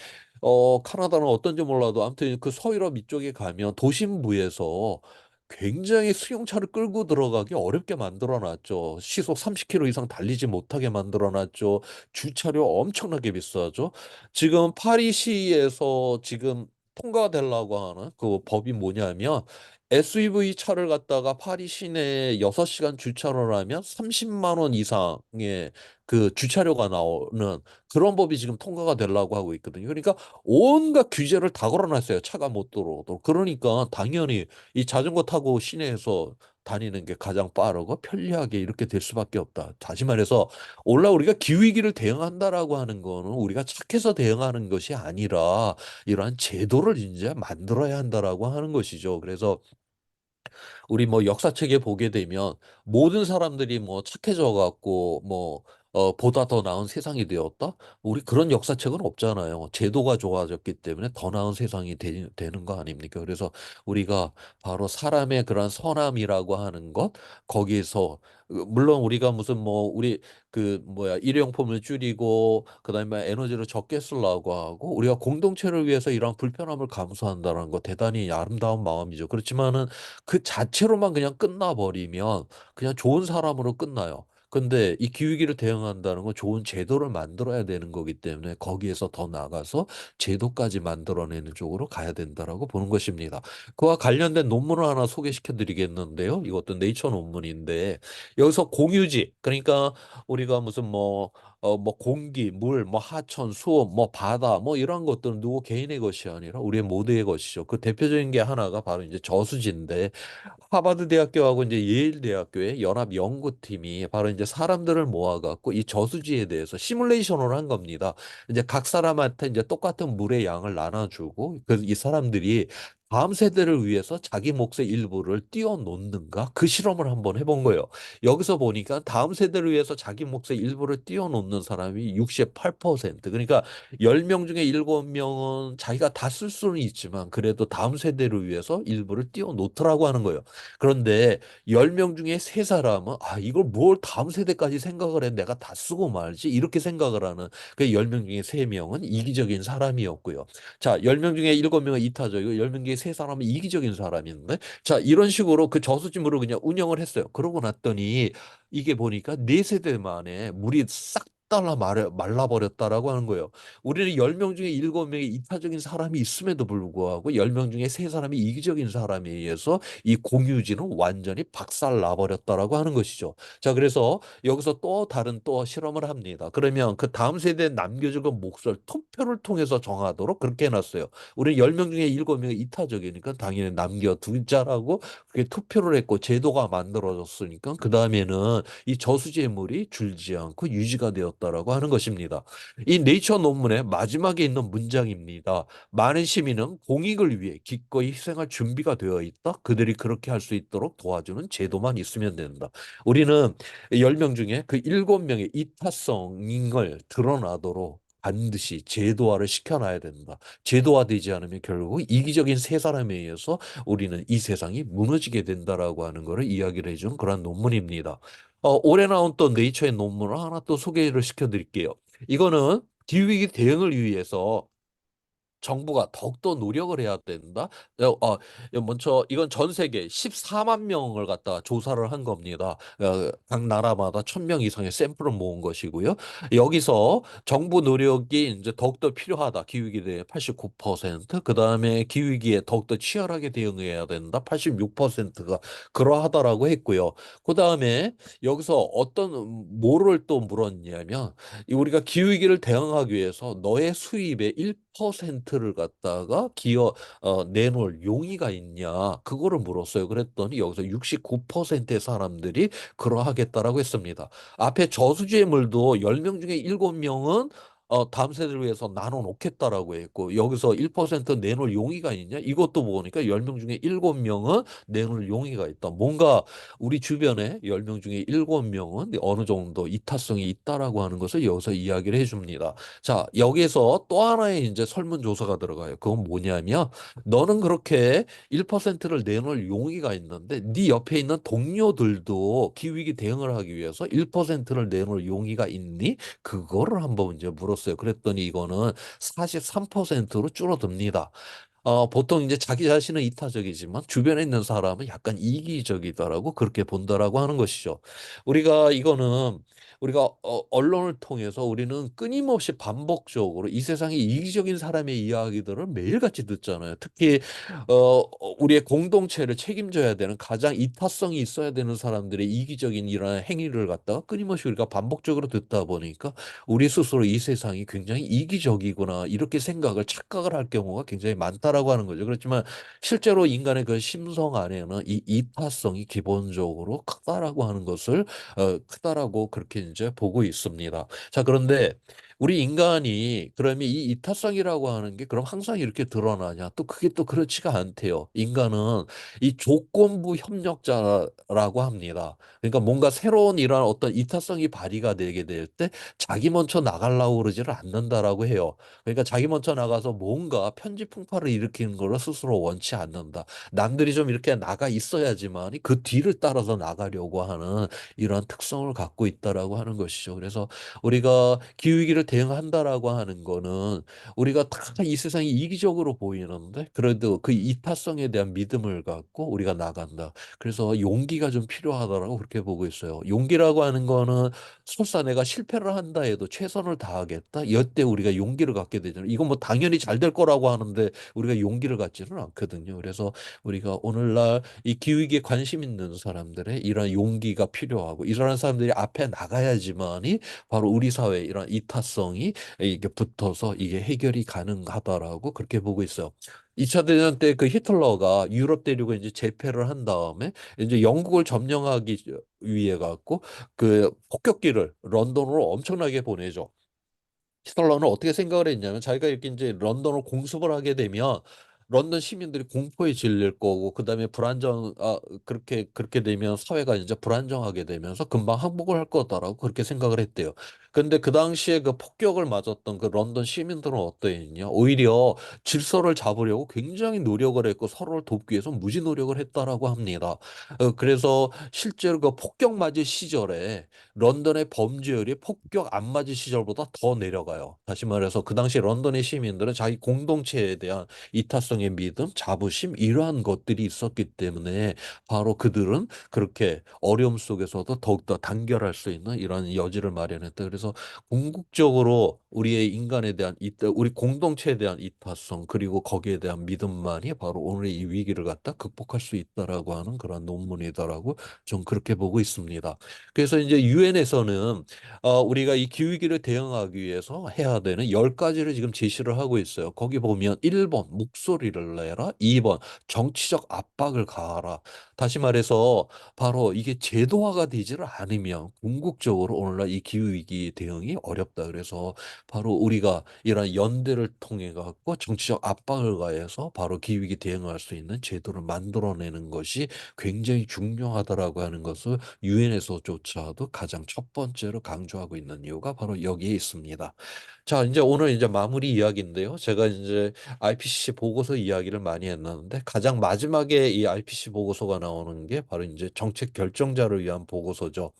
카나다는 어떤지 몰라도 아무튼 그 서유럽 이쪽에 가면 도심부에서 굉장히 수용차를 끌고 들어가기 어렵게 만들어 놨죠. 시속 30km 이상 달리지 못하게 만들어 놨죠. 주차료 엄청나게 비싸죠. 지금 파리시에서 지금 통과되려고 하는 그 법이 뭐냐면 SUV 차를 갖다가 파리 시내에 6시간 주차를 하면 30만 원 이상의 그 주차료가 나오는 그런 법이 지금 통과가 되려고 하고 있거든요. 그러니까 온갖 규제를 다 걸어놨어요. 차가 못 들어오도록. 그러니까 당연히 이 자전거 타고 시내에서 다니는 게 가장 빠르고 편리하게 이렇게 될 수밖에 없다. 다시 말해서 우리가 기후위기를 대응한다라고 하는 거는 우리가 착해서 대응하는 것이 아니라 이러한 제도를 이제 만들어야 한다라고 하는 것이죠. 그래서 우리 뭐 역사책에 보게 되면 모든 사람들이 뭐 착해져 갖고 보다 더 나은 세상이 되었다? 우리 그런 역사책은 없잖아요. 제도가 좋아졌기 때문에 더 나은 세상이 되는 거 아닙니까? 그래서 우리가 바로 사람의 그런 선함이라고 하는 것, 거기에서 물론 우리가 무슨 우리 그 뭐야 일회용품을 줄이고 그다음에 에너지를 적게 쓰려고 하고 우리가 공동체를 위해서 이런 불편함을 감수한다는 거 대단히 아름다운 마음이죠. 그렇지만은 그 자체로만 그냥 끝나버리면 그냥 좋은 사람으로 끝나요. 근데 이 기후위기를 대응한다는 건 좋은 제도를 만들어야 되는 거기 때문에 거기에서 더 나아가서 제도까지 만들어내는 쪽으로 가야 된다라고 보는 것입니다. 그와 관련된 논문을 하나 소개시켜 드리겠는데요. 이것도 네이처 논문인데 여기서 공유지 그러니까 우리가 무슨 공기, 물, 하천, 수업, 바다, 이런 것들은 누구 개인의 것이 아니라 우리의 모두의 것이죠. 그 대표적인 게 하나가 바로 이제 저수지인데 하버드 대학교하고 이제 예일 대학교의 연합 연구팀이 바로 이제 사람들을 모아갖고 이 저수지에 대해서 시뮬레이션을 한 겁니다. 이제 각 사람한테 이제 똑같은 물의 양을 나눠주고 그 이 사람들이 다음 세대를 위해서 자기 몫의 일부를 띄워놓는가? 그 실험을 한번 해본 거예요. 여기서 보니까 다음 세대를 위해서 자기 몫의 일부를 띄워놓는 사람이 68%. 그러니까 10명 중에 7명은 자기가 다 쓸 수는 있지만 그래도 다음 세대를 위해서 일부를 띄워놓더라고 하는 거예요. 그런데 10명 중에 3사람은 이걸 뭘 다음 세대까지 생각을 해 내가 다 쓰고 말지 이렇게 생각을 하는 그 10명 중에 3명은 이기적인 사람이었고요. 자, 10명 중에 7명은 이타적이고 10명 중에 3사람은 이기적인 사람인데 자, 이런 식으로 그 저수지물을 그냥 운영을 했어요. 그러고 났더니 이게 보니까 4세대 만에 물이 싹 달라 말라버렸다라고 하는 거예요. 우리는 10명 중에 7명이 이타적인 사람이 있음에도 불구하고 10명 중에 3사람이 이기적인 사람에 의해서 이 공유지는 완전히 박살나버렸다라고 하는 것이죠. 자, 그래서 여기서 또 다른 또 실험을 합니다. 그러면 그 다음 세대에 남겨줄 건 몫을 투표를 통해서 정하도록 그렇게 해놨어요. 우리 10명 중에 7명이 이타적이니까 당연히 남겨두자라고 그게 투표를 했고 제도가 만들어졌으니까 그 다음에는 이 저수지물이 줄지 않고 유지가 되었다라고 하는 것입니다. 이 네이처 논문의 마지막에 있는 문장입니다. 많은 시민은 공익을 위해 기꺼이 희생할 준비가 되어 있다. 그들이 그렇게 할 수 있도록 도와주는 제도만 있으면 된다. 우리는 10명 중에 그 7명의 이타성을 드러나도록 반드시 제도화를 시켜놔야 된다. 제도화되지 않으면 결국 이기적인 3사람에 의해서 우리는 이 세상이 무너지게 된다라고 하는 것을 이야기를 해준 그런 논문입니다. 올해 나온 또 네이처의 논문을 하나 또 소개를 시켜드릴게요. 이거는 기후위기 대응을 위해서 정부가 더욱더 노력을 해야 된다. 먼저 이건 전 세계 14만 명을 갖다가 조사를 한 겁니다. 각 나라마다 1,000명 이상의 샘플을 모은 것이고요. 여기서 정부 노력이 이제 더욱더 필요하다. 기후위기에 89%, 그다음에 기후위기에 더욱더 치열하게 대응해야 된다. 86%가 그러하다라고 했고요. 그다음에 여기서 어떤 뭐를 또 물었냐면 우리가 기후위기를 대응하기 위해서 너의 수입의 1%를 갖다가 내놓을 용의가 있냐? 그거를 물었어요. 그랬더니 여기서 69%의 사람들이 그러하겠다라고 했습니다. 앞에 저수지의 물도 10명 중에 7명은 다음 세대를 위해서 나눠 놓겠다라고 했고 여기서 1% 내놓을 용의가 있냐? 이것도 보니까 10명 중에 7명은 내놓을 용의가 있다. 뭔가 우리 주변에 10명 중에 7명은 어느 정도 이타성이 있다라고 하는 것을 여기서 이야기를 해줍니다. 자, 여기에서 또 하나의 이제 설문조사가 들어가요. 그건 뭐냐면, 너는 그렇게 1%를 내놓을 용의가 있는데, 네 옆에 있는 동료들도 기후위기 대응을 하기 위해서 1%를 내놓을 용의가 있니? 그거를 한번 이제 물었어요. 그랬더니 이거는 43%로 줄어듭니다. 보통 이제 자기 자신은 이타적이지만 주변에 있는 사람은 약간 이기적이다라고 그렇게 본다라고 하는 것이죠. 우리가 언론을 통해서 우리는 끊임없이 반복적으로 이 세상의 이기적인 사람의 이야기들을 매일같이 듣잖아요. 특히 우리의 공동체를 책임져야 되는 가장 이타성이 있어야 되는 사람들의 이기적인 이런 행위를 갖다가 끊임없이 우리가 반복적으로 듣다 보니까 우리 스스로 이 세상이 굉장히 이기적이구나 이렇게 생각을 착각을 할 경우가 굉장히 많다라고 하는 거죠. 그렇지만 실제로 인간의 그 심성 안에는 이 이타성이 기본적으로 크다라고 하는 것을 크다라고 그렇게 이제 보고 있습니다. 자, 그런데 우리 인간이 그러면 이 이타성이라고 하는 게 그럼 항상 이렇게 드러나냐? 또 그게 또 그렇지가 않대요. 인간은 이 조건부 협력자라고 합니다. 그러니까 뭔가 새로운 이런 어떤 이타성이 발휘가 되게 될 때 자기 먼저 나가려고 그러지를 않는다라고 해요. 그러니까 자기 먼저 나가서 뭔가 편지풍파를 일으키는 거를 스스로 원치 않는다. 남들이 좀 이렇게 나가 있어야지만 그 뒤를 따라서 나가려고 하는 이러한 특성을 갖고 있다라고 하는 것이죠. 그래서 우리가 기후위기를 대응한다라고 하는 거는 우리가 다 이 세상이 이기적으로 보이는데 그래도 그 이타성에 대한 믿음을 갖고 우리가 나간다. 그래서 용기가 좀 필요하다라고 그렇게 보고 있어요. 용기라고 하는 거는 설사 내가 실패를 한다 해도 최선을 다하겠다. 이때 우리가 용기를 갖게 되잖아요. 이건 뭐 당연히 잘 될 거라고 하는데 우리가 용기를 갖지는 않거든요. 그래서 우리가 오늘날 이 기후위기에 관심 있는 사람들의 이런 용기가 필요하고 이러한 사람들이 앞에 나가야지만이 바로 우리 사회에 이런 이타성이 이게 붙어서 이게 해결이 가능하다라고 그렇게 보고 있어요. 2차 대전 때 그 히틀러가 유럽 대륙을 이제 제패를 한 다음에 이제 영국을 점령하기 위해 갖고 그 폭격기를 런던으로 엄청나게 보내죠. 히틀러는 어떻게 생각을 했냐면 자기가 이렇게 이제 런던을 공습을 하게 되면 런던 시민들이 공포에 질릴 거고 그다음에 그렇게 되면 사회가 이제 불안정하게 되면서 금방 항복을 할 거다라고 그렇게 생각을 했대요. 근데 그 당시에 그 폭격을 맞았던 그 런던 시민들은 어떠했냐? 오히려 질서를 잡으려고 굉장히 노력을 했고 서로를 돕기 위해서 무지 노력을 했다라고 합니다. 그래서 실제로 그 폭격 맞은 시절에 런던의 범죄율이 폭격 안 맞은 시절보다 더 내려가요. 다시 말해서 그 당시 런던의 시민들은 자기 공동체에 대한 이타성이 백성의 믿음, 자부심 이러한 것들이 있었기 때문에 바로 그들은 그렇게 어려움 속에서도 더욱더 단결할 수 있는 이런 여지를 마련했다. 그래서 궁극적으로 우리의 인간에 대한 우리 공동체에 대한 이타성 그리고 거기에 대한 믿음만이 바로 오늘의 이 위기를 갖다 극복할 수 있다라고 하는 그런 논문이다라고 좀 그렇게 보고 있습니다. 그래서 이제 유엔에서는 우리가 이 기후위기를 대응하기 위해서 해야 되는 10가지를 지금 제시를 하고 있어요. 거기 보면 1번 목소리를 내라, 2번 정치적 압박을 가하라. 다시 말해서 바로 이게 제도화가 되지를 않으면 궁극적으로 오늘날 이 기후위기 대응이 어렵다. 그래서 바로 우리가 이런 연대를 통해 갖고 정치적 압박을 가해서 바로 기후위기 대응할 수 있는 제도를 만들어내는 것이 굉장히 중요하다라고 하는 것을 유엔에서조차도 가장 첫 번째로 강조하고 있는 이유가 바로 여기에 있습니다. 자, 이제 오늘 이제 마무리 이야기인데요. 제가 이제 IPCC 보고서 이야기를 많이 했는데 가장 마지막에 이 IPCC 보고서가 나오는 게 바로 이제 정책 결정자를 위한 보고서죠.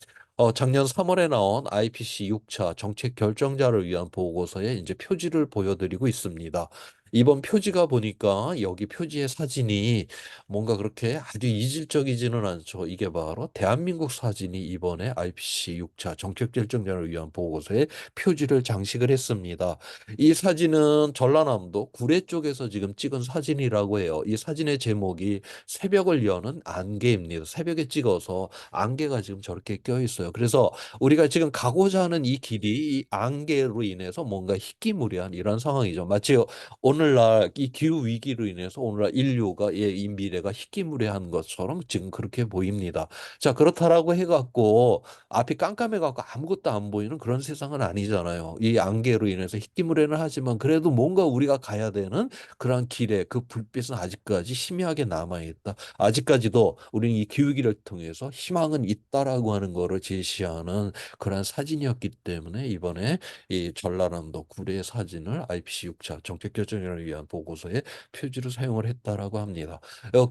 작년 3월에 나온 IPCC 6차 정책 결정자를 위한 보고서에 이제 표지를 보여드리고 있습니다. 이번 표지가 보니까 여기 표지의 사진이 뭔가 그렇게 아주 이질적이지는 않죠. 이게 바로 대한민국 사진이 이번에 IPCC 6차 정책 결정자를 위한 보고서에 표지를 장식을 했습니다. 이 사진은 전라남도 구례 쪽에서 지금 찍은 사진이라고 해요. 이 사진의 제목이 새벽을 여는 안개입니다. 새벽에 찍어서 안개가 지금 저렇게 껴 있어요. 그래서 우리가 지금 가고자 하는 이 길이 이 안개로 인해서 뭔가 희귀무리한 이런 상황이죠. 마치 오늘날 이 기후 위기로 인해서 오늘날 인류가 이 미래가 희귀무리한 것처럼 지금 그렇게 보입니다. 자, 그렇다라고 해갖고 앞이 깜깜해갖고 아무것도 안 보이는 그런 세상은 아니잖아요. 이 안개로 인해서 희귀무례는 하지만 그래도 뭔가 우리가 가야 되는 그런 길에 그 불빛은 아직까지 희미하게 남아있다. 아직까지도 우리는 이 기후위기를 통해서 희망은 있다라고 하는 거를 제시하는 그런 사진이었기 때문에 이번에 이 전라남도 구례 사진을 IPC 6차 정책 결정을 위한 보고서에 표지로 사용을 했다라고 합니다.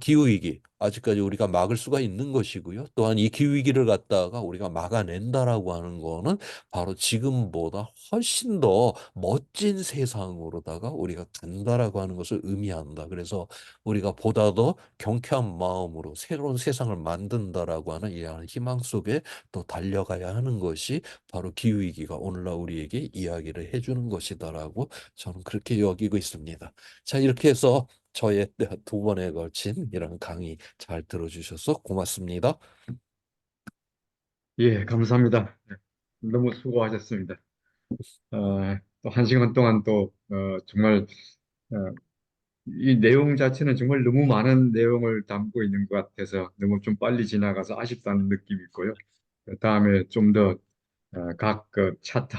기후위기 아직까지 우리가 막을 수가 있는 것이고요. 또한 이 기후위기를 갖다가 우리가 막아낸다라고 하는 거는 바로 지금보다 훨씬 더 멋진 세상으로다가 우리가 간다라고 하는 것을 의미한다. 그래서 우리가 보다 더 경쾌한 마음으로 새로운 세상을 만든다라고 하는 이러한 희망 속에 또 달려가야 하는 것이 바로 기후위기가 오늘날 우리에게 이야기를 해주는 것이다라고 저는 그렇게 여기고 있습니다. 자, 이렇게 해서 저의 2번에 걸친 이런 강의 잘 들어주셔서 고맙습니다. 예, 감사합니다. 네, 너무 수고하셨습니다. 또 1시간 동안 또, 정말, 어, 이 내용 자체는 정말 너무 많은 내용을 담고 있는 것 같아서 너무 좀 빨리 지나가서 아쉽다는 느낌이 있고요. 다음에 좀 더, 각 그 차트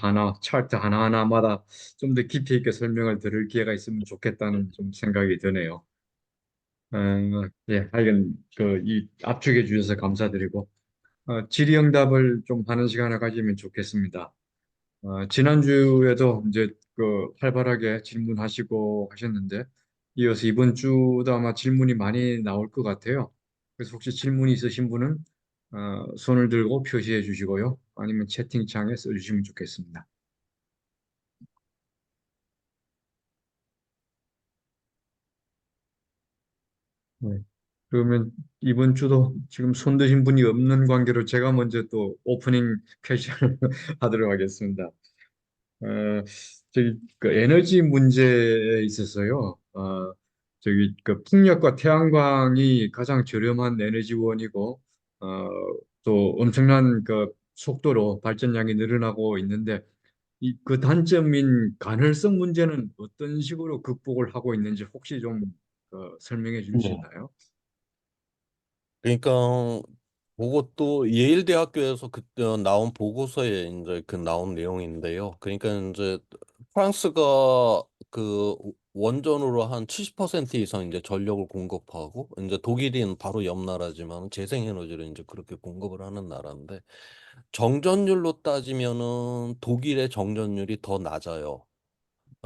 하나하나마다 좀 더 깊이 있게 설명을 들을 기회가 있으면 좋겠다는 좀 생각이 드네요. 어, 예, 하여간 이 압축해 주셔서 감사드리고, 질의응답을 좀 하는 시간을 가지면 좋겠습니다. 지난주에도 이제 활발하게 질문하시고 하셨는데, 이어서 이번 주도 아마 질문이 많이 나올 것 같아요. 그래서 혹시 질문이 있으신 분은 손을 들고 표시해 주시고요. 아니면 채팅창에 써주시면 좋겠습니다. 네. 그러면 이번 주도 지금 손 드신 분이 없는 관계로 제가 먼저 또 오프닝 퀘션을 하도록 하겠습니다. 저기 에너지 문제에 있어서요. 저기 풍력과 태양광이 가장 저렴한 에너지원이고 어, 또 엄청난 속도로 발전량이 늘어나고 있는데 그 단점인 가능성 문제는 어떤 식으로 극복을 하고 있는지 혹시 좀 설명해 주실 수 네. 있나요? 그러니까 그것도 예일대학교에서 그때 나온 보고서에 이제 그 나온 내용인데요. 그러니까 이제 프랑스가 그 원전으로 한 70% 이상 이제 전력을 공급하고 이제 독일인 바로 옆 나라지만 재생에너지를 이제 그렇게 공급을 하는 나라인데 정전율로 따지면은 독일의 정전율이 더 낮아요.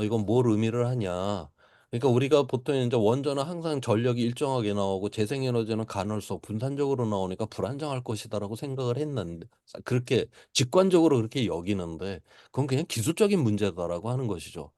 이건 뭘 의미를 하냐? 그러니까 우리가 보통 이제 원전은 항상 전력이 일정하게 나오고 재생에너지는 간헐적 분산적으로 나오니까 불안정할 것이다라고 생각을 했는데 그렇게 직관적으로 그렇게 여기는데 그건 그냥 기술적인 문제다라고 하는 것이죠.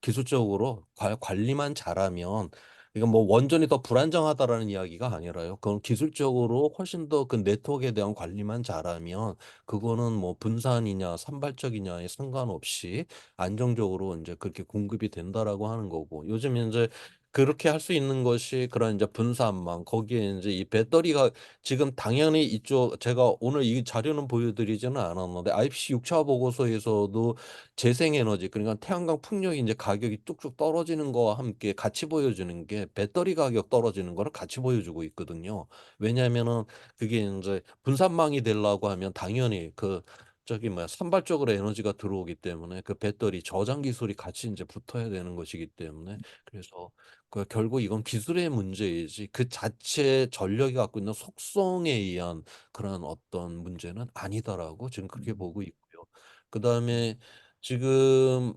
기술적으로 관리만 잘하면, 이건 뭐 원전이 더 불안정하다라는 이야기가 아니라요. 그건 기술적으로 훨씬 더 그 네트워크에 대한 관리만 잘하면, 그거는 뭐 분산이냐 산발적이냐에 상관없이 안정적으로 이제 그렇게 공급이 된다라고 하는 거고, 요즘 이제 그렇게 할 수 있는 것이 그런 이제 분산망, 거기에 이제 이 배터리가 지금 당연히 이쪽, 제가 오늘 이 자료는 보여드리지는 않았는데 IPCC 6차 보고서에서도 재생에너지, 그러니까 태양광 풍력이 이제 가격이 뚝뚝 떨어지는 거와 함께 같이 보여주는 게 배터리 가격 떨어지는 거를 같이 보여주고 있거든요. 왜냐하면은 그게 이제 분산망이 되려고 하면 당연히 그 저기 뭐야 산발적으로 에너지가 들어오기 때문에 그 배터리 저장 기술이 같이 이제 붙어야 되는 것이기 때문에, 그래서 그 결국 이건 기술의 문제이지 그 자체 전력이 갖고 있는 속성에 의한 그런 어떤 문제는 아니다라고 지금 그렇게 음, 보고 있고요. 그다음에 지금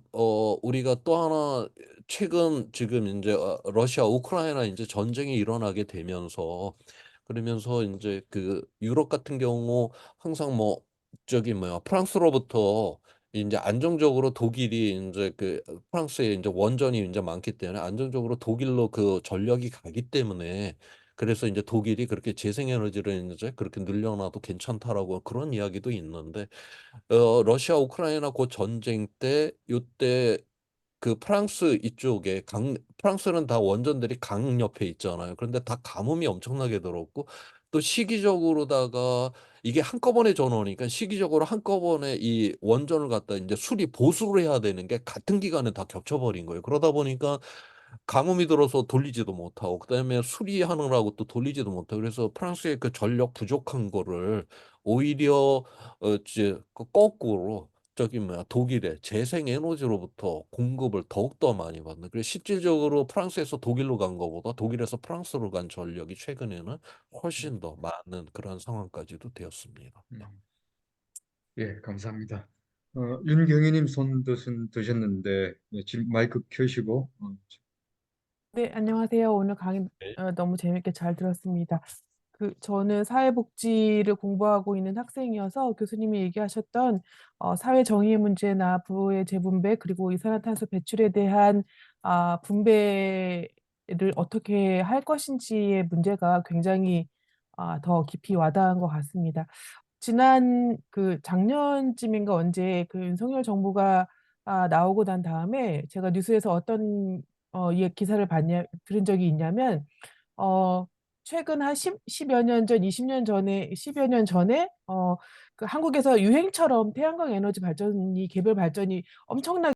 우리가 또 하나, 최근 지금 이제 러시아 우크라이나 이제 전쟁이 일어나게 되면서, 그러면서 이제 그 유럽 같은 경우 항상 뭐 저기 뭐야 프랑스로부터 이제 안정적으로 독일이 이제 그 프랑스에 이제 원전이 이제 많기 때문에 안정적으로 독일로 그 전력이 가기 때문에, 그래서 이제 독일이 그렇게 재생에너지를 이제 그렇게 늘려놔도 괜찮다라고 그런 이야기도 있는데, 러시아 우크라이나 그 전쟁 때 요때 그 프랑스 이쪽에 프랑스는 다 원전들이 강 옆에 있잖아요. 그런데 다 가뭄이 엄청나게 들었고, 또 시기적으로다가 이게 한꺼번에 전원이니까 시기적으로 한꺼번에 이 원전을 갖다 이제 보수를 해야 되는 게 같은 기간에 다 겹쳐버린 거예요. 그러다 보니까 가뭄이 들어서 돌리지도 못하고, 그다음에 수리하느라고 또 돌리지도 못하고, 그래서 프랑스의 그 전력 부족한 거를 오히려 이제 그 거꾸로 저기 뭐야 독일의 재생 에너지로부터 공급을 더욱더 많이 받는, 그래서 실질적으로 프랑스에서 독일로 간 거보다 독일에서 프랑스로 간 전력이 최근에는 훨씬 더 많은 그런 상황까지도 되었습니다. 음. 예, 감사합니다. 윤경희님 드셨는데, 예, 지금 마이크 켜시고, 네, 안녕하세요. 오늘 강의 네. 너무 재밌게 잘 들었습니다. 저는 사회복지를 공부하고 있는 학생이어서 교수님이 얘기하셨던 사회 정의 문제나 부의 재분배 그리고 이산화탄소 배출에 대한 분배를 어떻게 할 것인지의 문제가 굉장히 더 깊이 와닿은 것 같습니다. 지난 작년쯤인가 언제 윤석열 정부가 나오고 난 다음에 제가 뉴스에서 어떤 기사를 들은 적이 있냐면 어, 최근 한 10여 년 전, 20년 전에, 10여 년 전에 한국에서 유행처럼 태양광 에너지 발전이 개별 발전이 엄청나게